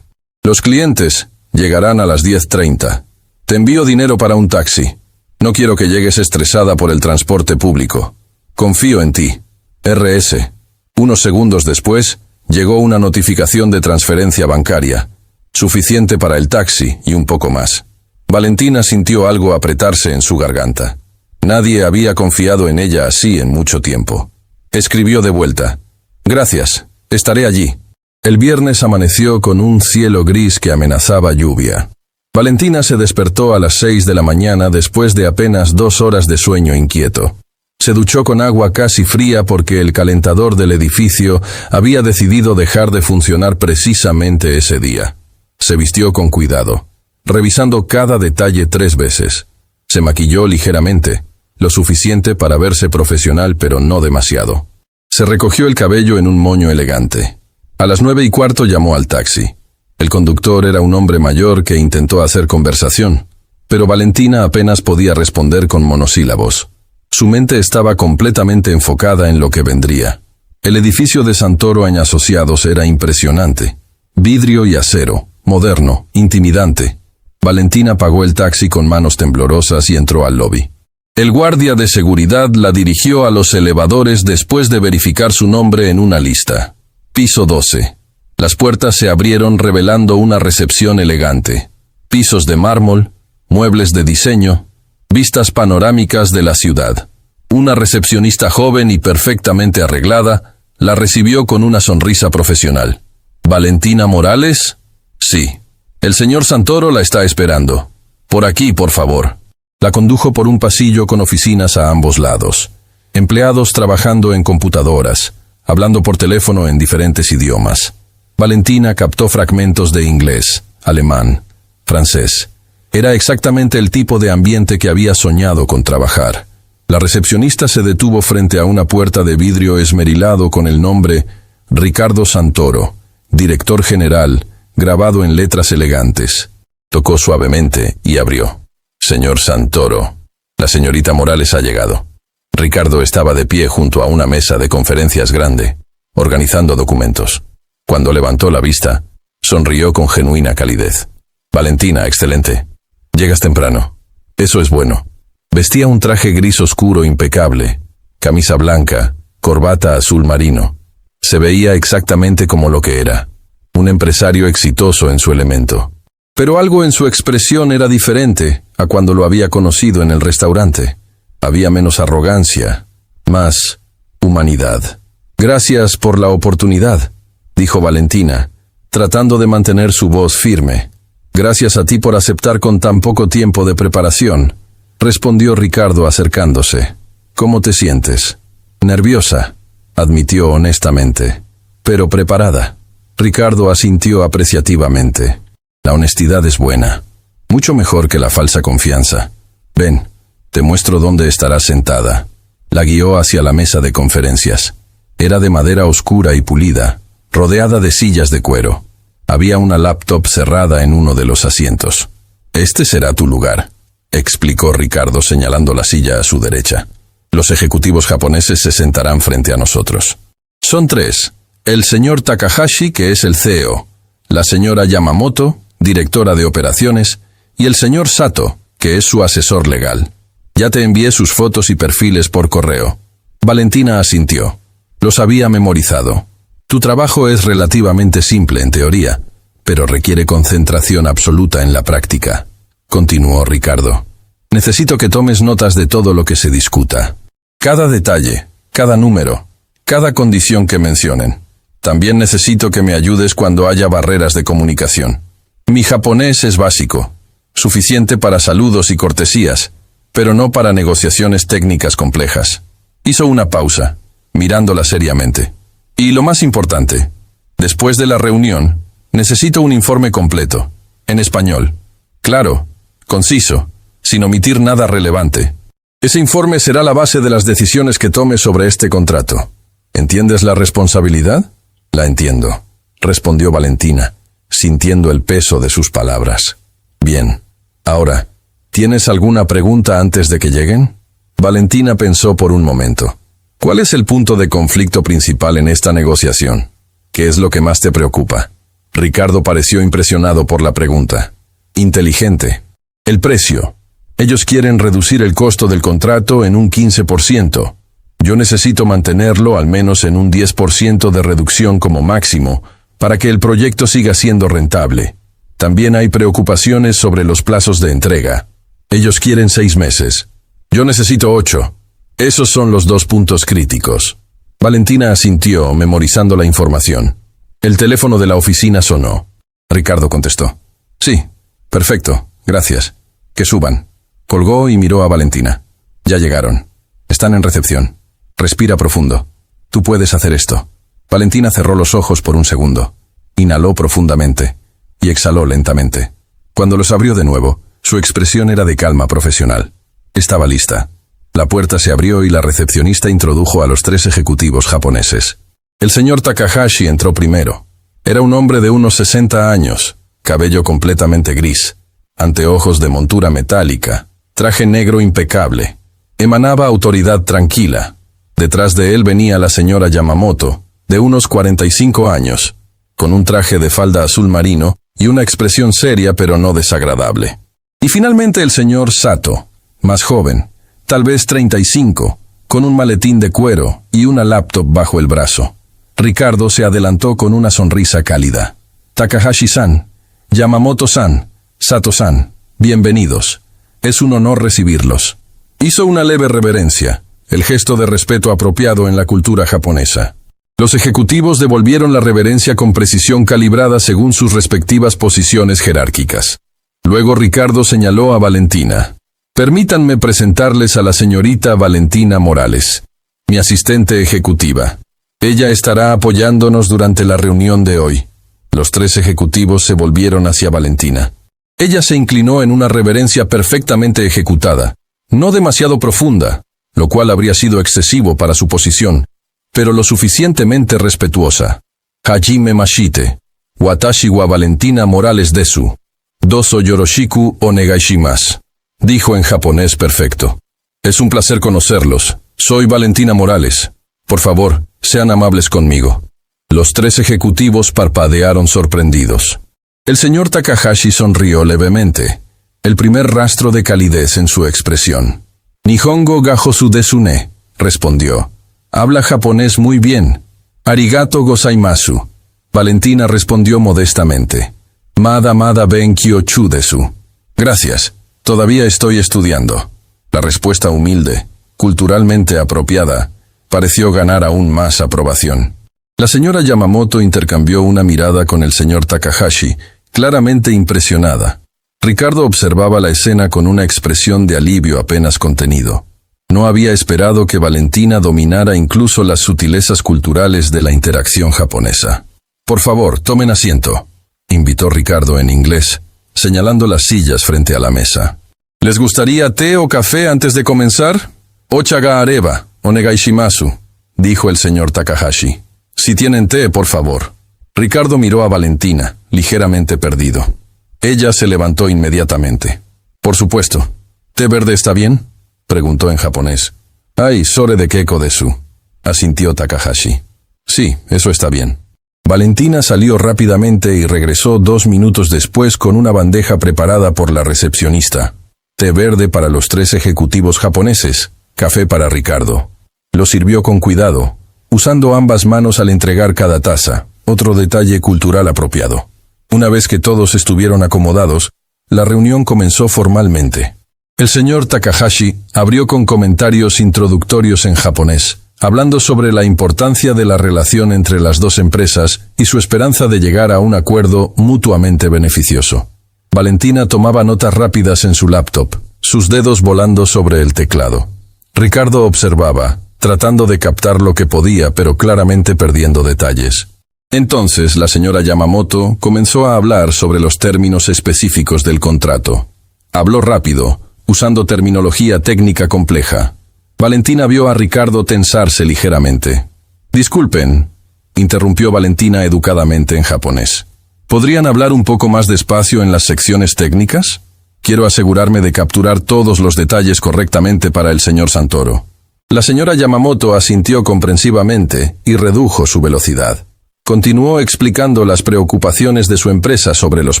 Speaker 1: Los clientes llegarán a las 10:30. Te envío dinero para un taxi. No quiero que llegues estresada por el transporte público. Confío en ti. RS. Unos segundos después, llegó una notificación de transferencia bancaria, suficiente para el taxi y un poco más. Valentina sintió algo apretarse en su garganta. Nadie había confiado en ella así en mucho tiempo. Escribió de vuelta. Gracias, estaré allí. El viernes amaneció con un cielo gris que amenazaba lluvia. Valentina se despertó a las 6 de la mañana después de apenas 2 horas de sueño inquieto. Se duchó con agua casi fría porque el calentador del edificio había decidido dejar de funcionar precisamente ese día. Se vistió con cuidado, revisando cada detalle 3 veces. Se maquilló ligeramente, lo suficiente para verse profesional pero no demasiado. Se recogió el cabello en un moño elegante. A las 9:15 llamó al taxi. El conductor era un hombre mayor que intentó hacer conversación, pero Valentina apenas podía responder con monosílabos. Su mente estaba completamente enfocada en lo que vendría. El edificio de Santoro & Asociados era impresionante. Vidrio y acero, moderno, intimidante. Valentina pagó el taxi con manos temblorosas y entró al lobby. El guardia de seguridad la dirigió a los elevadores después de verificar su nombre en una lista. Piso 12. Las puertas se abrieron revelando una recepción elegante. Pisos de mármol, muebles de diseño, vistas panorámicas de la ciudad. Una recepcionista joven y perfectamente arreglada la recibió con una sonrisa profesional. ¿Valentina Morales? Sí. El señor Santoro la está esperando. Por aquí, por favor. La condujo por un pasillo con oficinas a ambos lados. Empleados trabajando en computadoras, hablando por teléfono en diferentes idiomas. Valentina captó fragmentos de inglés, alemán, francés. Era exactamente el tipo de ambiente que había soñado con trabajar. La recepcionista se detuvo frente a una puerta de vidrio esmerilado con el nombre Ricardo Santoro, director general, grabado en letras elegantes. Tocó suavemente y abrió. Señor Santoro, la señorita Morales ha llegado. Ricardo estaba de pie junto a una mesa de conferencias grande, organizando documentos. Cuando levantó la vista, sonrió con genuina calidez. Valentina, excelente. Llegas temprano. Eso es bueno. Vestía un traje gris oscuro impecable, camisa blanca, corbata azul marino. Se veía exactamente como lo que era, un empresario exitoso en su elemento. Pero algo en su expresión era diferente a cuando lo había conocido en el restaurante. Había menos arrogancia, más humanidad. Gracias por la oportunidad, dijo Valentina, tratando de mantener su voz firme. Gracias a ti por aceptar con tan poco tiempo de preparación, respondió Ricardo acercándose. ¿Cómo te sientes? Nerviosa, admitió honestamente, pero preparada. Ricardo asintió apreciativamente. La honestidad es buena, mucho mejor que la falsa confianza. Ven, te muestro dónde estarás sentada. La guió hacia la mesa de conferencias. Era de madera oscura y pulida, rodeada de sillas de cuero. Había una laptop cerrada en uno de los asientos. Este será tu lugar, explicó Ricardo señalando la silla a su derecha. Los ejecutivos japoneses se sentarán frente a nosotros. Son 3. El señor Takahashi, que es el CEO, la señora Yamamoto, directora de operaciones, y el señor Sato, que es su asesor legal. Ya te envié sus fotos y perfiles por correo. Valentina asintió. Los había memorizado. Tu trabajo es relativamente simple en teoría, pero requiere concentración absoluta en la práctica, continuó Ricardo. Necesito que tomes notas de todo lo que se discuta. Cada detalle, cada número, cada condición que mencionen. También necesito que me ayudes cuando haya barreras de comunicación. Mi japonés es básico. suficiente para saludos y cortesías, pero no para negociaciones técnicas complejas. Hizo una pausa, mirándola seriamente. Y lo más importante, después de la reunión, necesito un informe completo, en español. Claro, conciso, sin omitir nada relevante. Ese informe será la base de las decisiones que tome sobre este contrato. ¿Entiendes la responsabilidad? La entiendo, respondió Valentina, sintiendo el peso de sus palabras. Bien. Ahora, ¿tienes alguna pregunta antes de que lleguen? Valentina pensó por un momento. ¿Cuál es el punto de conflicto principal en esta negociación? ¿Qué es lo que más te preocupa? Ricardo pareció impresionado por la pregunta. Inteligente. El precio. Ellos quieren reducir el costo del contrato en un 15%. Yo necesito mantenerlo al menos en un 10% de reducción como máximo para que el proyecto siga siendo rentable. También hay preocupaciones sobre los plazos de entrega. Ellos quieren 6 meses. Yo necesito 8. Esos son los 2 puntos críticos. Valentina asintió, memorizando la información. El teléfono de la oficina sonó. Ricardo contestó. Sí, perfecto, gracias. Que suban. Colgó y miró a Valentina. Ya llegaron. Están en recepción. Respira profundo. Tú puedes hacer esto. Valentina cerró los ojos por un segundo. Inhaló profundamente y exhaló lentamente. Cuando los abrió de nuevo, su expresión era de calma profesional. Estaba lista. La puerta se abrió y la recepcionista introdujo a los 3 ejecutivos japoneses. El señor Takahashi entró primero. Era un hombre de unos 60 años, cabello completamente gris, anteojos de montura metálica, traje negro impecable. Emanaba autoridad tranquila. Detrás de él venía la señora Yamamoto, de unos 45 años, con un traje de falda azul marino y una expresión seria pero no desagradable. Y finalmente el señor Sato, más joven, tal vez 35, con un maletín de cuero y una laptop bajo el brazo. Ricardo se adelantó con una sonrisa cálida. Takahashi-san, Yamamoto-san, Sato-san, bienvenidos. Es un honor recibirlos. Hizo una leve reverencia, el gesto de respeto apropiado en la cultura japonesa. Los ejecutivos devolvieron la reverencia con precisión calibrada según sus respectivas posiciones jerárquicas. Luego Ricardo señaló a Valentina. Permítanme presentarles a la señorita Valentina Morales, mi asistente ejecutiva. Ella estará apoyándonos durante la reunión de hoy. Los 3 ejecutivos se volvieron hacia Valentina. Ella se inclinó en una reverencia perfectamente ejecutada, no demasiado profunda, lo cual habría sido excesivo para su posición, pero lo suficientemente respetuosa. Hajime Mashite, Watashi wa Valentina Morales desu. Doso yoroshiku onegaishimasu, dijo en japonés perfecto. Es un placer conocerlos. Soy Valentina Morales. Por favor, sean amables conmigo. Los 3 ejecutivos parpadearon sorprendidos. El señor Takahashi sonrió levemente, el primer rastro de calidez en su expresión. Nihongo ga hosu desu ne, respondió. Habla japonés muy bien. Arigato gozaimasu. Valentina respondió modestamente. Mada benkyou chu desu. Gracias. Todavía estoy estudiando. La respuesta humilde, culturalmente apropiada, pareció ganar aún más aprobación. La señora Yamamoto intercambió una mirada con el señor Takahashi, claramente impresionada. Ricardo observaba la escena con una expresión de alivio apenas contenido. No había esperado que Valentina dominara incluso las sutilezas culturales de la interacción japonesa. Por favor, tomen asiento, invitó Ricardo en inglés, señalando las sillas frente a la mesa. ¿Les gustaría té o café antes de comenzar? Ocha ga areba, onegaishimasu, dijo el señor Takahashi. Si tienen té, por favor. Ricardo miró a Valentina, ligeramente perdido. Ella se levantó inmediatamente. Por supuesto. ¿Té verde está bien?, preguntó en japonés. Ay, sore de keko desu, asintió Takahashi. Sí, eso está bien. Valentina salió rápidamente y regresó 2 minutos después con una bandeja preparada por la recepcionista. Té verde para los 3 ejecutivos japoneses, café para Ricardo. Lo sirvió con cuidado, usando ambas manos al entregar cada taza, otro detalle cultural apropiado. Una vez que todos estuvieron acomodados, la reunión comenzó formalmente. El señor Takahashi abrió con comentarios introductorios en japonés, hablando sobre la importancia de la relación entre las 2 empresas y su esperanza de llegar a un acuerdo mutuamente beneficioso. Valentina tomaba notas rápidas en su laptop, sus dedos volando sobre el teclado. Ricardo observaba, tratando de captar lo que podía, pero claramente perdiendo detalles. Entonces la señora Yamamoto comenzó a hablar sobre los términos específicos del contrato. Habló rápido, usando terminología técnica compleja. Valentina vio a Ricardo tensarse ligeramente. «Disculpen», interrumpió Valentina educadamente en japonés. ¿Podrían hablar un poco más despacio en las secciones técnicas? Quiero asegurarme de capturar todos los detalles correctamente para el señor Santoro. La señora Yamamoto asintió comprensivamente y redujo su velocidad. Continuó explicando las preocupaciones de su empresa sobre los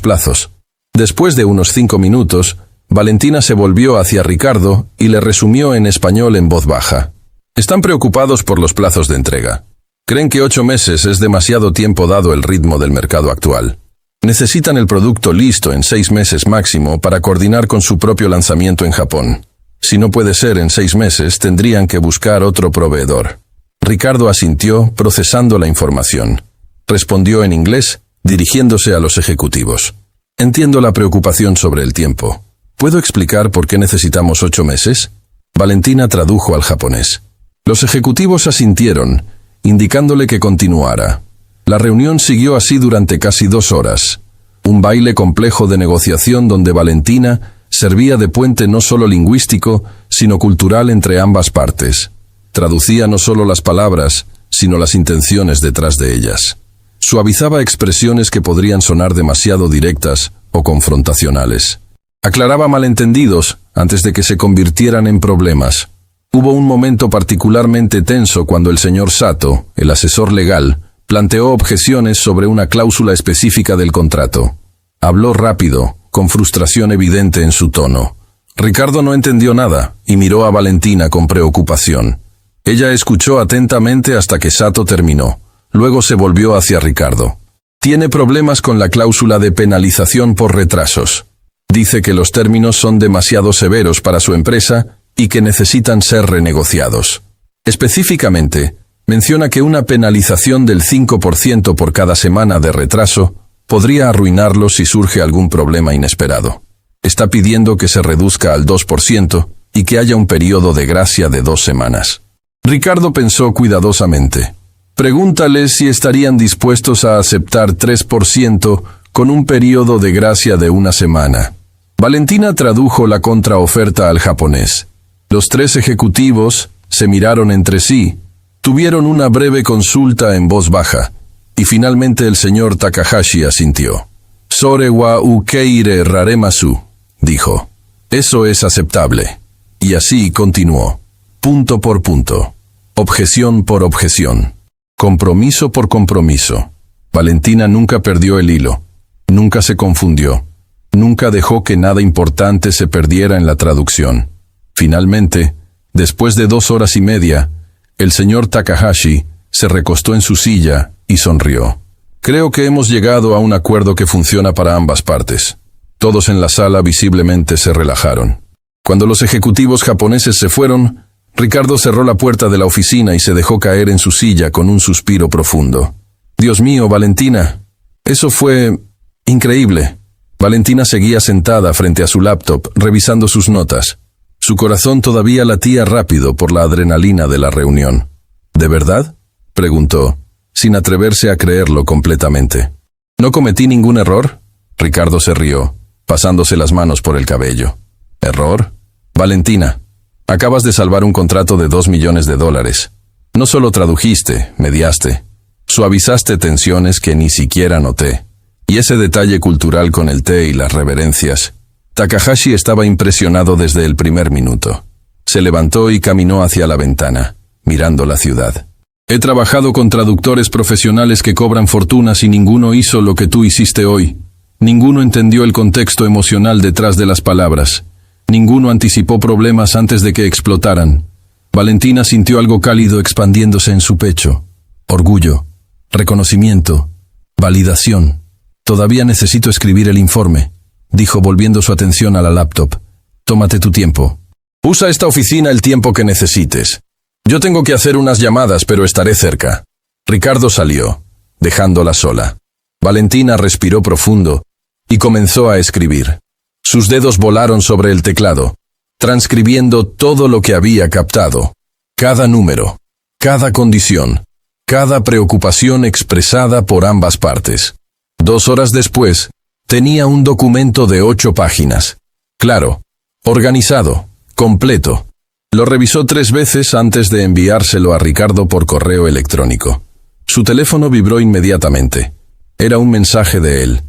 Speaker 1: plazos. Después de unos 5 minutos, Valentina se volvió hacia Ricardo y le resumió en español en voz baja. Están preocupados por los plazos de entrega. Creen que 8 meses es demasiado tiempo dado el ritmo del mercado actual. Necesitan el producto listo en 6 meses máximo para coordinar con su propio lanzamiento en Japón. Si no puede ser en 6 meses, tendrían que buscar otro proveedor. Ricardo asintió, procesando la información. Respondió en inglés, dirigiéndose a los ejecutivos. Entiendo la preocupación sobre el tiempo. ¿Puedo explicar por qué necesitamos 8 meses? Valentina tradujo al japonés. Los ejecutivos asintieron, indicándole que continuara. La reunión siguió así durante casi 2 horas. Un baile complejo de negociación donde Valentina servía de puente no solo lingüístico, sino cultural entre ambas partes. Traducía no solo las palabras, sino las intenciones detrás de ellas. Suavizaba expresiones que podrían sonar demasiado directas o confrontacionales. Aclaraba malentendidos antes de que se convirtieran en problemas. Hubo un momento particularmente tenso cuando el señor Sato, el asesor legal, planteó objeciones sobre una cláusula específica del contrato. Habló rápido, con frustración evidente en su tono. Ricardo no entendió nada y miró a Valentina con preocupación. Ella escuchó atentamente hasta que Sato terminó. Luego se volvió hacia Ricardo. Tiene problemas con la cláusula de penalización por retrasos. Dice que los términos son demasiado severos para su empresa y que necesitan ser renegociados. Específicamente, menciona que una penalización del 5% por cada semana de retraso podría arruinarlo si surge algún problema inesperado. Está pidiendo que se reduzca al 2% y que haya un periodo de gracia de 2 semanas. Ricardo pensó cuidadosamente. Pregúntale si estarían dispuestos a aceptar 3% con un periodo de gracia de 1 semana. Valentina tradujo la contraoferta al japonés. Los 3 ejecutivos se miraron entre sí, tuvieron una breve consulta en voz baja, y finalmente el señor Takahashi asintió. «Sore wa ukeire raremasu», dijo. «Eso es aceptable». Y así continuó. Punto por punto. Objeción por objeción. Compromiso por compromiso. Valentina nunca perdió el hilo. Nunca se confundió. Nunca dejó que nada importante se perdiera en la traducción. Finalmente, después de 2 horas y media, el señor Takahashi se recostó en su silla y sonrió. Creo que hemos llegado a un acuerdo que funciona para ambas partes. Todos en la sala visiblemente se relajaron. Cuando los ejecutivos japoneses se fueron, Ricardo cerró la puerta de la oficina y se dejó caer en su silla con un suspiro profundo. Dios mío, Valentina, eso fue increíble. Valentina seguía sentada frente a su laptop, revisando sus notas. Su corazón todavía latía rápido por la adrenalina de la reunión. ¿De verdad?, preguntó, sin atreverse a creerlo completamente. ¿No cometí ningún error? Ricardo se rió, pasándose las manos por el cabello. ¿Error? Valentina, acabas de salvar un contrato de $2 millones. No solo tradujiste, mediaste. Suavizaste tensiones que ni siquiera noté. Y ese detalle cultural con el té y las reverencias. Takahashi estaba impresionado desde el primer minuto. Se levantó y caminó hacia la ventana, mirando la ciudad. He trabajado con traductores profesionales que cobran fortunas y ninguno hizo lo que tú hiciste hoy. Ninguno entendió el contexto emocional detrás de las palabras. Ninguno anticipó problemas antes de que explotaran. Valentina sintió algo cálido expandiéndose en su pecho. Orgullo, reconocimiento, validación. Todavía necesito escribir el informe, dijo volviendo su atención a la laptop. Tómate tu tiempo. Usa esta oficina el tiempo que necesites. Yo tengo que hacer unas llamadas, pero estaré cerca. Ricardo salió, dejándola sola. Valentina respiró profundo y comenzó a escribir. Sus dedos volaron sobre el teclado, transcribiendo todo lo que había captado. Cada número, cada condición, cada preocupación expresada por ambas partes. 2 horas después, tenía un documento de 8 páginas. Claro, organizado, completo. Lo revisó 3 veces antes de enviárselo a Ricardo por correo electrónico. Su teléfono vibró inmediatamente. Era un mensaje de él.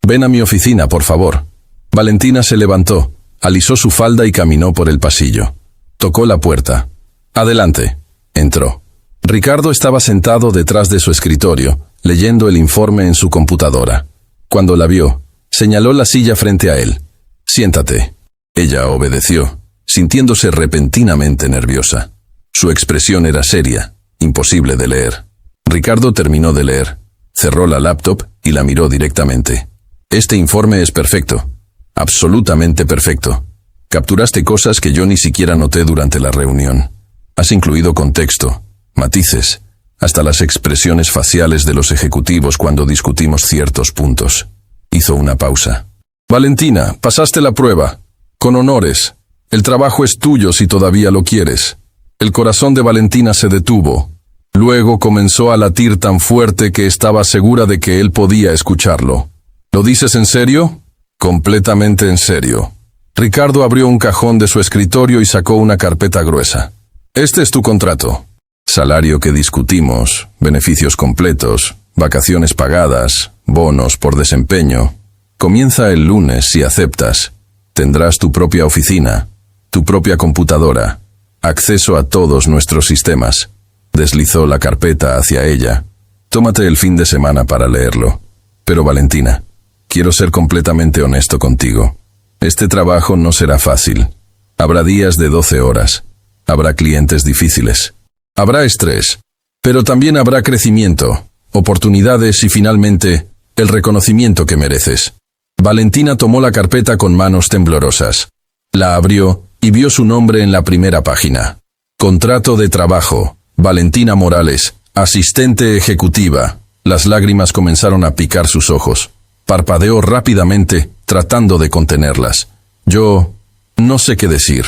Speaker 1: «Ven a mi oficina, por favor». Valentina se levantó, alisó su falda y caminó por el pasillo. Tocó la puerta. «Adelante». Entró. Ricardo estaba sentado detrás de su escritorio, leyendo el informe en su computadora. Cuando la vio, señaló la silla frente a él. «Siéntate». Ella obedeció, sintiéndose repentinamente nerviosa. Su expresión era seria, imposible de leer. Ricardo terminó de leer, cerró la laptop y la miró directamente. «Este informe es perfecto. Absolutamente perfecto. Capturaste cosas que yo ni siquiera noté durante la reunión. Has incluido contexto, matices, hasta las expresiones faciales de los ejecutivos cuando discutimos ciertos puntos». Hizo una pausa. «Valentina, pasaste la prueba. Con honores. El trabajo es tuyo si todavía lo quieres». El corazón de Valentina se detuvo. Luego comenzó a latir tan fuerte que estaba segura de que él podía escucharlo. «¿Lo dices en serio?» «Completamente en serio». Ricardo abrió un cajón de su escritorio y sacó una carpeta gruesa. «Este es tu contrato. Salario que discutimos, beneficios completos, vacaciones pagadas, bonos por desempeño. Comienza el lunes si aceptas. Tendrás tu propia oficina, tu propia computadora, acceso a todos nuestros sistemas». Deslizó la carpeta hacia ella. «Tómate el fin de semana para leerlo. Pero Valentina, quiero ser completamente honesto contigo. Este trabajo no será fácil. Habrá días de 12 horas. Habrá clientes difíciles. Habrá estrés. Pero también habrá crecimiento, oportunidades y finalmente, el reconocimiento que mereces». Valentina tomó la carpeta con manos temblorosas. La abrió y vio su nombre en la primera página. Contrato de trabajo. Valentina Morales, asistente ejecutiva. Las lágrimas comenzaron a picar sus ojos. Parpadeó rápidamente, tratando de contenerlas. «Yo no sé qué decir».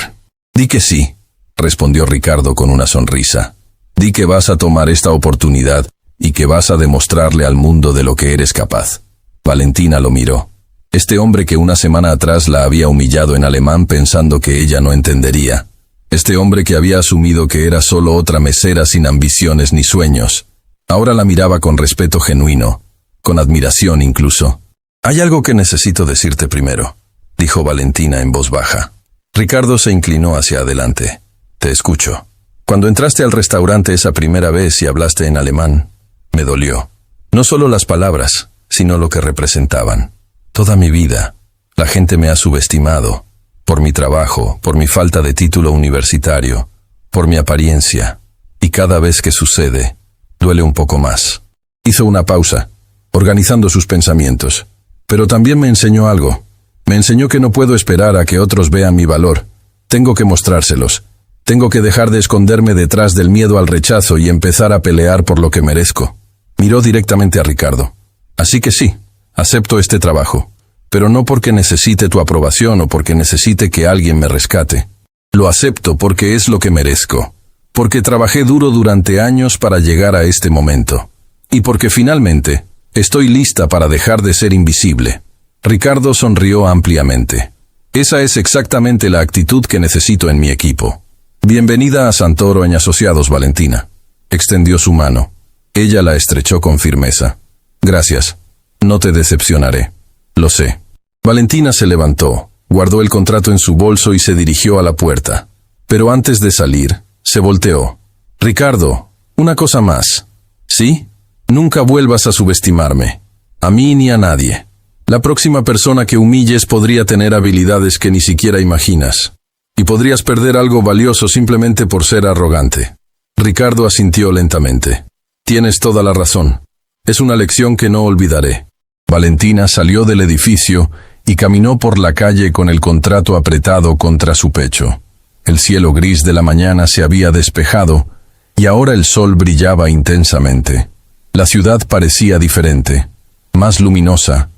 Speaker 1: «Di que sí», respondió Ricardo con una sonrisa. «Di que vas a tomar esta oportunidad y que vas a demostrarle al mundo de lo que eres capaz». Valentina lo miró. Este hombre que una semana atrás la había humillado en alemán pensando que ella no entendería. Este hombre que había asumido que era solo otra mesera sin ambiciones ni sueños. Ahora la miraba con respeto genuino, con admiración incluso. «Hay algo que necesito decirte primero», dijo Valentina en voz baja. Ricardo se inclinó hacia adelante. «Te escucho. Cuando entraste al restaurante esa primera vez y hablaste en alemán, me dolió. No solo las palabras, sino lo que representaban. Toda mi vida, la gente me ha subestimado. Por mi trabajo, por mi falta de título universitario, por mi apariencia. Y cada vez que sucede, duele un poco más». Hizo una pausa, organizando sus pensamientos. «Pero también me enseñó algo. Me enseñó que no puedo esperar a que otros vean mi valor. Tengo que mostrárselos. Tengo que dejar de esconderme detrás del miedo al rechazo y empezar a pelear por lo que merezco». Miró directamente a Ricardo. «Así que sí, acepto este trabajo. Pero no porque necesite tu aprobación o porque necesite que alguien me rescate. Lo acepto porque es lo que merezco. Porque trabajé duro durante años para llegar a este momento. Y porque finalmente estoy lista para dejar de ser invisible». Ricardo sonrió ampliamente. «Esa es exactamente la actitud que necesito en mi equipo. Bienvenida a Santoro & Asociados, Valentina». Extendió su mano. Ella la estrechó con firmeza. «Gracias. No te decepcionaré. Lo sé». Valentina se levantó, guardó el contrato en su bolso y se dirigió a la puerta. Pero antes de salir, se volteó. «Ricardo, una cosa más. ¿Sí? Nunca vuelvas a subestimarme. A mí ni a nadie. La próxima persona que humilles podría tener habilidades que ni siquiera imaginas. Y podrías perder algo valioso simplemente por ser arrogante». Ricardo asintió lentamente. «Tienes toda la razón. Es una lección que no olvidaré». Valentina salió del edificio y caminó por la calle con el contrato apretado contra su pecho. El cielo gris de la mañana se había despejado y ahora el sol brillaba intensamente. La ciudad parecía diferente, más luminosa,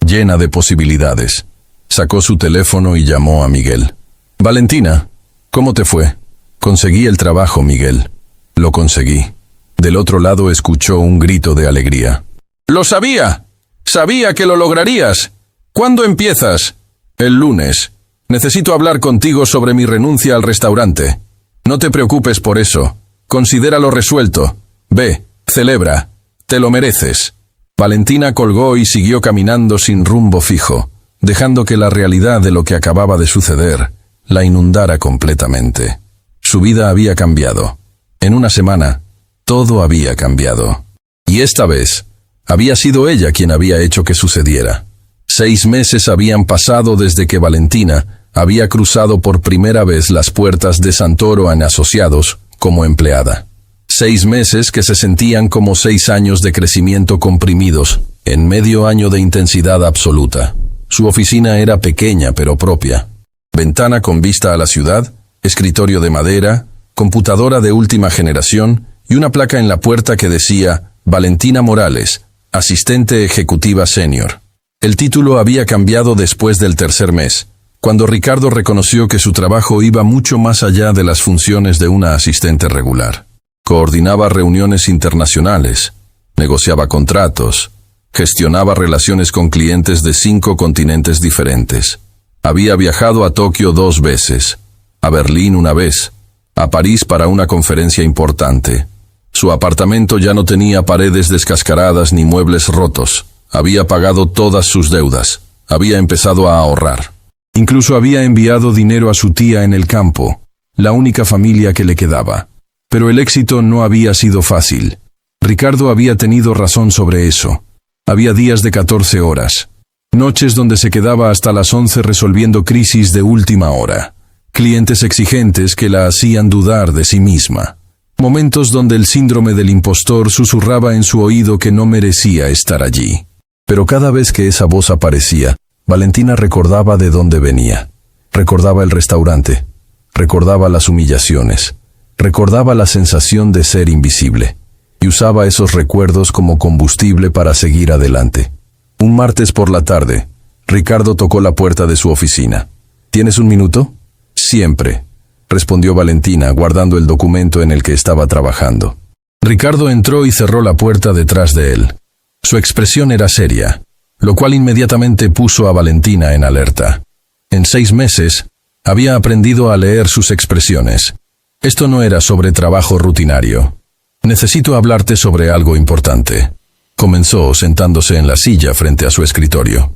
Speaker 1: llena de posibilidades. Sacó su teléfono y llamó a Miguel. «Valentina, ¿cómo te fue?» «Conseguí el trabajo, Miguel. Lo conseguí». Del otro lado escuchó un grito de alegría. «¡Lo sabía! Sabía que lo lograrías! ¿Cuándo empiezas?» «El lunes. Necesito hablar contigo sobre mi renuncia al restaurante. No te preocupes por eso. Considéralo resuelto. Ve, celebra. Te lo mereces». Valentina colgó y siguió caminando sin rumbo fijo, dejando que la realidad de lo que acababa de suceder la inundara completamente. Su vida había cambiado. En una semana, todo había cambiado. Y esta vez, había sido ella quien había hecho que sucediera. 6 meses habían pasado desde que Valentina había cruzado por primera vez las puertas de Santoro & Asociados como empleada. 6 meses que se sentían como 6 años de crecimiento comprimidos en medio año de intensidad absoluta. Su oficina era pequeña pero propia. Ventana con vista a la ciudad, escritorio de madera, computadora de última generación y una placa en la puerta que decía Valentina Morales, asistente ejecutiva senior. El título había cambiado después del 3er mes, cuando Ricardo reconoció que su trabajo iba mucho más allá de las funciones de una asistente regular. Coordinaba reuniones internacionales, negociaba contratos, gestionaba relaciones con clientes de 5 continentes diferentes. Había viajado a Tokio 2 veces, a Berlín 1 vez, a París para una conferencia importante. Su apartamento ya no tenía paredes descascaradas ni muebles rotos. Había pagado todas sus deudas. Había empezado a ahorrar. Incluso había enviado dinero a su tía en el campo, la única familia que le quedaba. Pero el éxito no había sido fácil. Ricardo había tenido razón sobre eso. Había días de 14 horas. Noches donde se quedaba hasta las 11 resolviendo crisis de última hora. Clientes exigentes que la hacían dudar de sí misma. Momentos donde el síndrome del impostor susurraba en su oído que no merecía estar allí. Pero cada vez que esa voz aparecía, Valentina recordaba de dónde venía. Recordaba el restaurante. Recordaba las humillaciones. Recordaba la sensación de ser invisible. Y usaba esos recuerdos como combustible para seguir adelante. Un martes por la tarde, Ricardo tocó la puerta de su oficina. ¿Tienes un minuto? Siempre, respondió Valentina, guardando el documento en el que estaba trabajando. Ricardo entró y cerró la puerta detrás de él. Su expresión era seria, lo cual inmediatamente puso a Valentina en alerta. En 6 meses, había aprendido a leer sus expresiones. Esto no era sobre trabajo rutinario. Necesito hablarte sobre algo importante. Comenzó sentándose en la silla frente a su escritorio.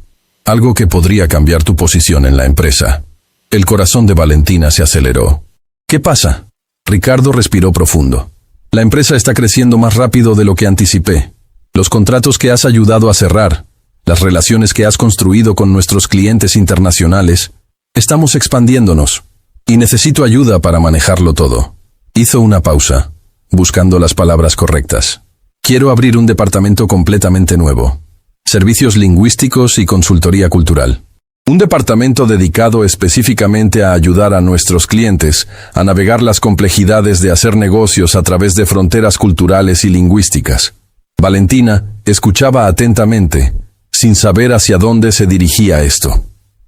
Speaker 1: Algo que podría cambiar tu posición en la empresa. El corazón de Valentina se aceleró. ¿Qué pasa? Ricardo respiró profundo. La empresa está creciendo más rápido de lo que anticipé. Los contratos que has ayudado a cerrar, las relaciones que has construido con nuestros clientes internacionales, estamos expandiéndonos. Y necesito ayuda para manejarlo todo. Hizo una pausa, buscando las palabras correctas. Quiero abrir un departamento completamente nuevo. Servicios lingüísticos y consultoría cultural. Un departamento dedicado específicamente a ayudar a nuestros clientes a navegar las complejidades de hacer negocios a través de fronteras culturales y lingüísticas. Valentina escuchaba atentamente, sin saber hacia dónde se dirigía esto.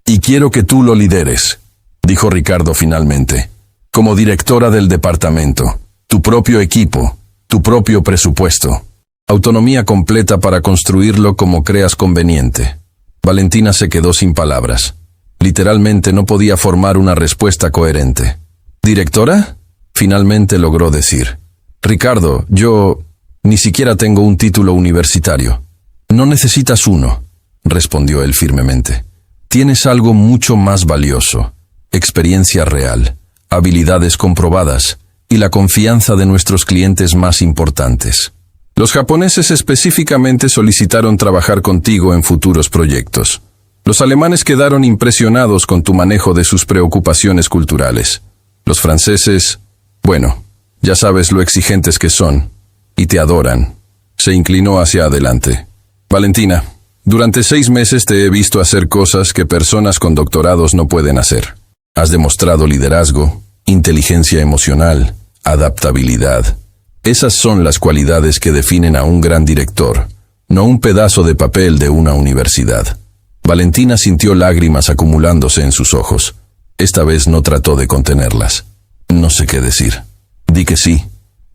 Speaker 1: Y quiero que tú lo lideres, dijo Ricardo finalmente, como directora del departamento, tu propio equipo, tu propio presupuesto, autonomía completa para construirlo como creas conveniente. Valentina se quedó sin palabras. Literalmente no podía formar una respuesta coherente. ¿Directora? Finalmente logró decir. Ricardo, yo ni siquiera tengo un título universitario. No necesitas uno, respondió él firmemente. Tienes algo mucho más valioso. Experiencia real, habilidades comprobadas y la confianza de nuestros clientes más importantes. Los japoneses específicamente solicitaron trabajar contigo en futuros proyectos. Los alemanes quedaron impresionados con tu manejo de sus preocupaciones culturales. Los franceses, bueno, ya sabes lo exigentes que son, y te adoran. Se inclinó hacia adelante. Valentina, durante 6 meses te he visto hacer cosas que personas con doctorados no pueden hacer. Has demostrado liderazgo, inteligencia emocional, adaptabilidad. Esas son las cualidades que definen a un gran director, no un pedazo de papel de una universidad. Valentina sintió lágrimas acumulándose en sus ojos. Esta vez no trató de contenerlas. No sé qué decir. Di que sí.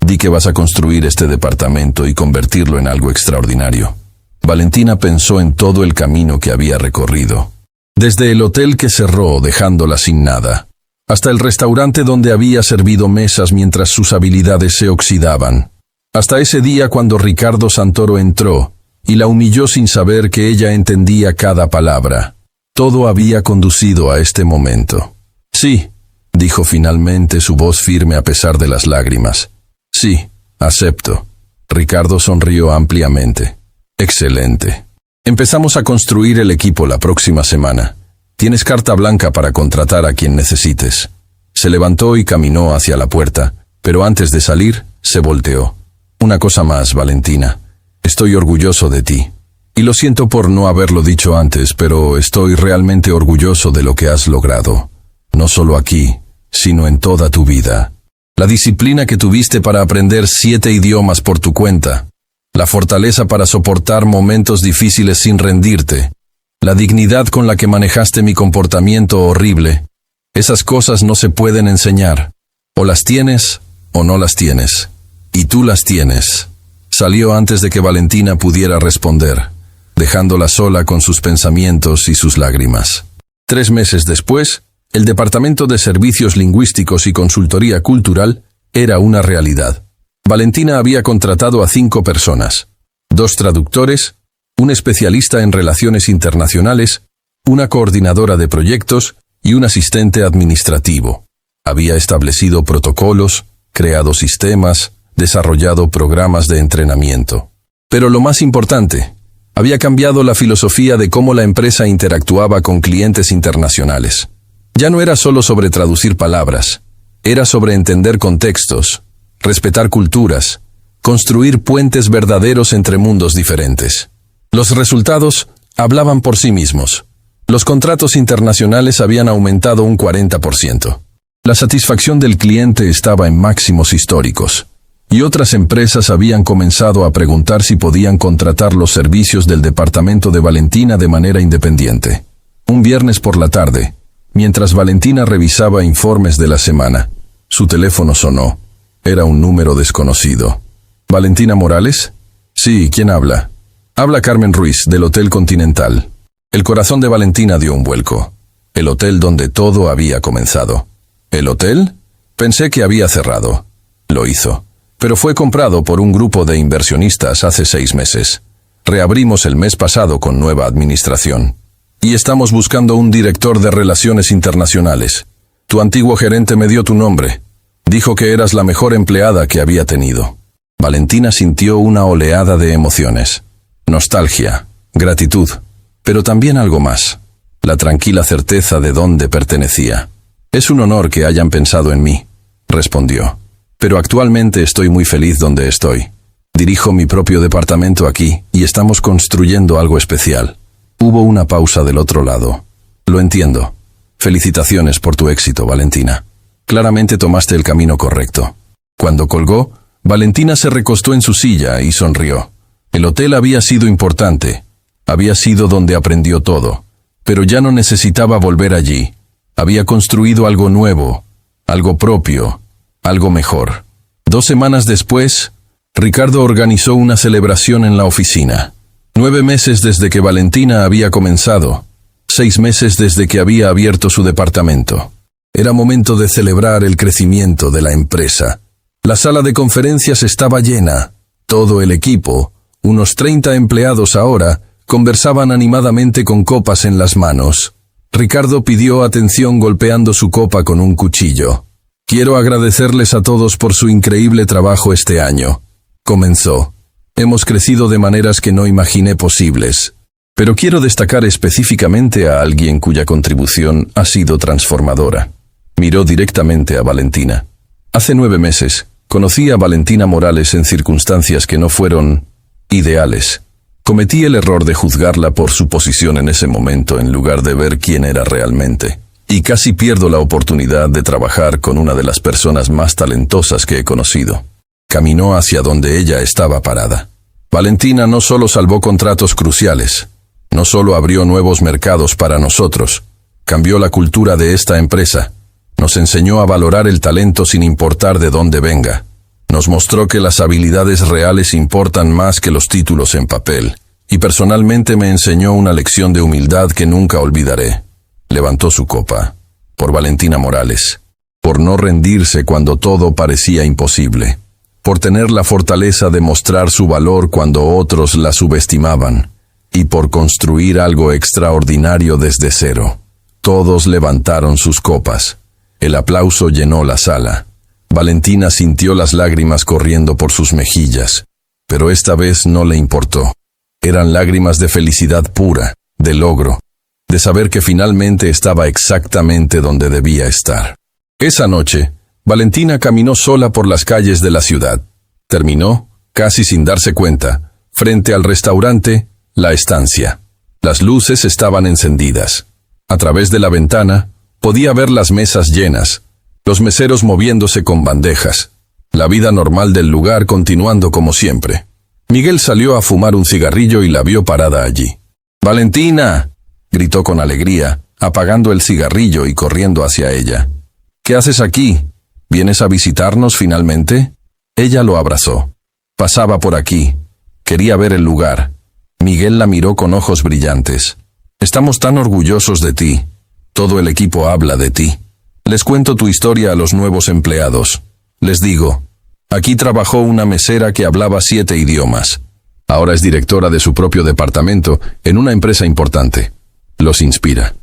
Speaker 1: Di que vas a construir este departamento y convertirlo en algo extraordinario. Valentina pensó en todo el camino que había recorrido. Desde el hotel que cerró dejándola sin nada, hasta el restaurante donde había servido mesas mientras sus habilidades se oxidaban, hasta ese día cuando Ricardo Santoro entró y la humilló sin saber que ella entendía cada palabra. Todo había conducido a este momento. Sí, dijo finalmente, su voz firme a pesar de las lágrimas. Sí, acepto. Ricardo sonrió ampliamente. Excelente. Empezamos a construir el equipo la próxima semana. Tienes carta blanca para contratar a quien necesites. Se levantó y caminó hacia la puerta, pero antes de salir, se volteó. Una cosa más, Valentina. Estoy orgulloso de ti. Y lo siento por no haberlo dicho antes, pero estoy realmente orgulloso de lo que has logrado. No solo aquí, sino en toda tu vida. La disciplina que tuviste para aprender 7 idiomas por tu cuenta. La fortaleza para soportar momentos difíciles sin rendirte. La dignidad con la que manejaste mi comportamiento horrible. Esas cosas no se pueden enseñar. O las tienes, o no las tienes. Y tú las tienes. Salió antes de que Valentina pudiera responder, dejándola sola con sus pensamientos y sus lágrimas. 3 meses después, el Departamento de Servicios Lingüísticos y Consultoría Cultural era una realidad. Valentina había contratado a 5 personas, 2 traductores, un especialista en relaciones internacionales, una coordinadora de proyectos y un asistente administrativo. Había establecido protocolos, creado sistemas, desarrollado programas de entrenamiento. Pero lo más importante, había cambiado la filosofía de cómo la empresa interactuaba con clientes internacionales. Ya no era solo sobre traducir palabras, era sobre entender contextos, respetar culturas, construir puentes verdaderos entre mundos diferentes. Los resultados hablaban por sí mismos. Los contratos internacionales habían aumentado un 40%. La satisfacción del cliente estaba en máximos históricos. Y otras empresas habían comenzado a preguntar si podían contratar los servicios del departamento de Valentina de manera independiente. Un viernes por la tarde, mientras Valentina revisaba informes de la semana, su teléfono sonó. Era un número desconocido. ¿Valentina Morales? Sí, ¿quién habla? Habla Carmen Ruiz, del Hotel Continental. El corazón de Valentina dio un vuelco. El hotel donde todo había comenzado. ¿El hotel? Pensé que había cerrado. Lo hizo. Pero fue comprado por un grupo de inversionistas hace 6 meses. Reabrimos el mes pasado con nueva administración. Y estamos buscando un director de relaciones internacionales. Tu antiguo gerente me dio tu nombre. Dijo que eras la mejor empleada que había tenido. Valentina sintió una oleada de emociones. Nostalgia, gratitud, pero también algo más. La tranquila certeza de dónde pertenecía. Es un honor que hayan pensado en mí, respondió. Pero actualmente estoy muy feliz donde estoy. Dirijo mi propio departamento aquí y estamos construyendo algo especial. Hubo una pausa del otro lado. Lo entiendo. Felicitaciones por tu éxito, Valentina. Claramente tomaste el camino correcto. Cuando colgó, Valentina se recostó en su silla y sonrió. El hotel había sido importante. Había sido donde aprendió todo. Pero ya no necesitaba volver allí. Había construido algo nuevo, algo propio, algo mejor. 2 semanas después, Ricardo organizó una celebración en la oficina. 9 meses desde que Valentina había comenzado. 6 meses desde que había abierto su departamento. Era momento de celebrar el crecimiento de la empresa. La sala de conferencias estaba llena. Todo el equipo, unos 30 empleados ahora, conversaban animadamente con copas en las manos. Ricardo pidió atención golpeando su copa con un cuchillo. Quiero agradecerles a todos por su increíble trabajo este año. Comenzó. Hemos crecido de maneras que no imaginé posibles. Pero quiero destacar específicamente a alguien cuya contribución ha sido transformadora. Miró directamente a Valentina. Hace 9 meses, conocí a Valentina Morales en circunstancias que no fueron ideales. Cometí el error de juzgarla por su posición en ese momento en lugar de ver quién era realmente. Y casi pierdo la oportunidad de trabajar con una de las personas más talentosas que he conocido. Caminó hacia donde ella estaba parada. Valentina no solo salvó contratos cruciales, No solo abrió nuevos mercados para nosotros, cambió la cultura de esta empresa. Nos enseñó a valorar el talento sin importar de dónde venga. Nos mostró que las habilidades reales importan más que los títulos en papel. Y personalmente me enseñó una lección de humildad que nunca olvidaré. Levantó su copa. Por Valentina Morales. Por no rendirse cuando todo parecía imposible. Por tener la fortaleza de mostrar su valor cuando otros la subestimaban. Y por construir algo extraordinario desde cero. Todos levantaron sus copas. El aplauso llenó la sala. Valentina sintió las lágrimas corriendo por sus mejillas. Pero esta vez no le importó. Eran lágrimas de felicidad pura, de logro, de saber que finalmente estaba exactamente donde debía estar. Esa noche, Valentina caminó sola por las calles de la ciudad. Terminó, casi sin darse cuenta, frente al restaurante, La Estancia. Las luces estaban encendidas. A través de la ventana, podía ver las mesas llenas, los meseros moviéndose con bandejas, la vida normal del lugar continuando como siempre. Miguel salió a fumar un cigarrillo y la vio parada allí. «¡Valentina!», gritó con alegría, apagando el cigarrillo y corriendo hacia ella. «¿Qué haces aquí? ¿Vienes a visitarnos finalmente?». Ella lo abrazó. Pasaba por aquí. Quería ver el lugar. Miguel la miró con ojos brillantes. «Estamos tan orgullosos de ti. Todo el equipo habla de ti. Les cuento tu historia a los nuevos empleados. Les digo, aquí trabajó una mesera que hablaba 7 idiomas. Ahora es directora de su propio departamento en una empresa importante. Los inspira».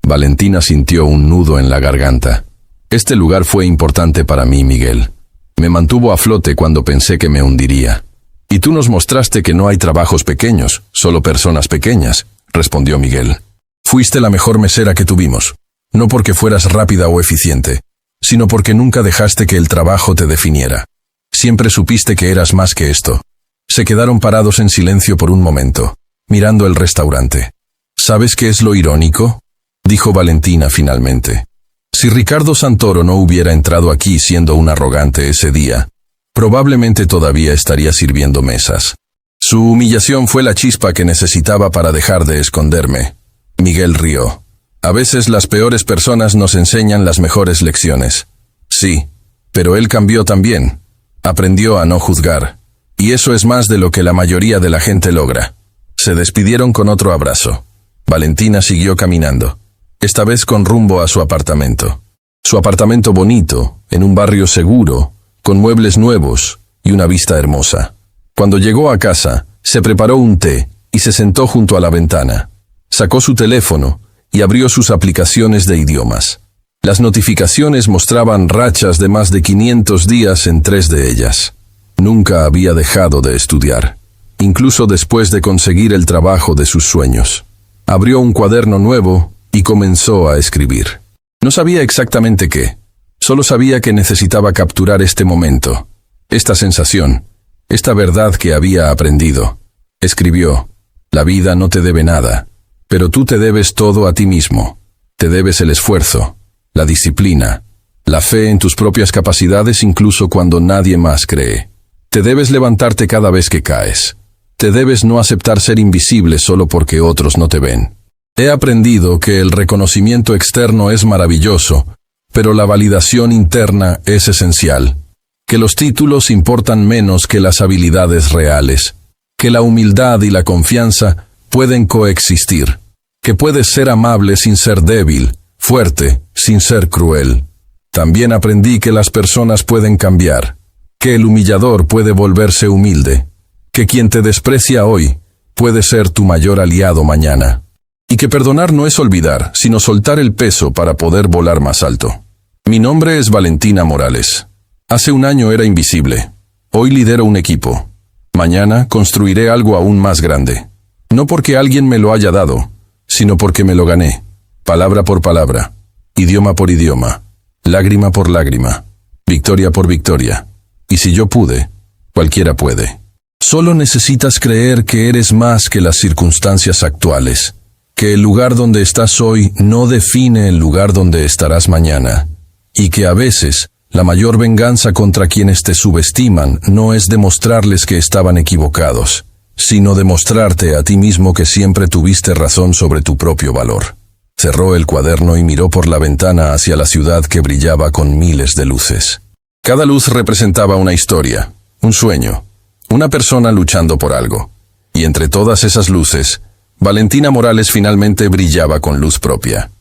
Speaker 1: Valentina sintió un nudo en la garganta. «Este lugar fue importante para mí, Miguel. Me mantuvo a flote cuando pensé que me hundiría. Y tú nos mostraste que no hay trabajos pequeños, solo personas pequeñas», respondió Miguel. «Fuiste la mejor mesera que tuvimos. No porque fueras rápida o eficiente, sino porque nunca dejaste que el trabajo te definiera. Siempre supiste que eras más que esto». Se quedaron parados en silencio por un momento, mirando el restaurante. «¿Sabes qué es lo irónico?», dijo Valentina finalmente. «Si Ricardo Santoro no hubiera entrado aquí siendo un arrogante ese día, probablemente todavía estaría sirviendo mesas. Su humillación fue la chispa que necesitaba para dejar de esconderme». Miguel rió. «A veces las peores personas nos enseñan las mejores lecciones». «Sí, pero él cambió también. Aprendió a no juzgar. Y eso es más de lo que la mayoría de la gente logra». Se despidieron con otro abrazo. Valentina siguió caminando, esta vez con rumbo a su apartamento. Su apartamento bonito, en un barrio seguro, con muebles nuevos y una vista hermosa. Cuando llegó a casa, se preparó un té y se sentó junto a la ventana. Sacó su teléfono y abrió sus aplicaciones de idiomas. Las notificaciones mostraban rachas de más de 500 días en 3 de ellas. Nunca había dejado de estudiar, incluso después de conseguir el trabajo de sus sueños. Abrió un cuaderno nuevo y comenzó a escribir. No sabía exactamente qué, solo sabía que necesitaba capturar este momento, esta sensación, esta verdad que había aprendido. Escribió: «La vida no te debe nada, pero tú te debes todo a ti mismo. Te debes el esfuerzo, la disciplina, la fe en tus propias capacidades incluso cuando nadie más cree. Te debes levantarte cada vez que caes. Te debes no aceptar ser invisible solo porque otros no te ven. He aprendido que el reconocimiento externo es maravilloso, pero la validación interna es esencial. Que los títulos importan menos que las habilidades reales. Que la humildad y la confianza pueden coexistir. Que puedes ser amable sin ser débil, fuerte sin ser cruel. También aprendí que las personas pueden cambiar. Que el humillador puede volverse humilde. Que quien te desprecia hoy puede ser tu mayor aliado mañana. Y que perdonar no es olvidar, sino soltar el peso para poder volar más alto. Mi nombre es Valentina Morales. Hace un año era invisible. Hoy lidero un equipo. Mañana construiré algo aún más grande. No porque alguien me lo haya dado, sino porque me lo gané. Palabra por palabra, idioma por idioma, lágrima por lágrima, victoria por victoria. Y si yo pude, cualquiera puede. Solo necesitas creer que eres más que las circunstancias actuales, que el lugar donde estás hoy no define el lugar donde estarás mañana, y que a veces la mayor venganza contra quienes te subestiman no es demostrarles que estaban equivocados, sino demostrarte a ti mismo que siempre tuviste razón sobre tu propio valor. Cerró el cuaderno y miró por la ventana hacia la ciudad que brillaba con miles de luces. Cada luz representaba una historia, un sueño, una persona luchando por algo. Y entre todas esas luces, Valentina Morales finalmente brillaba con luz propia.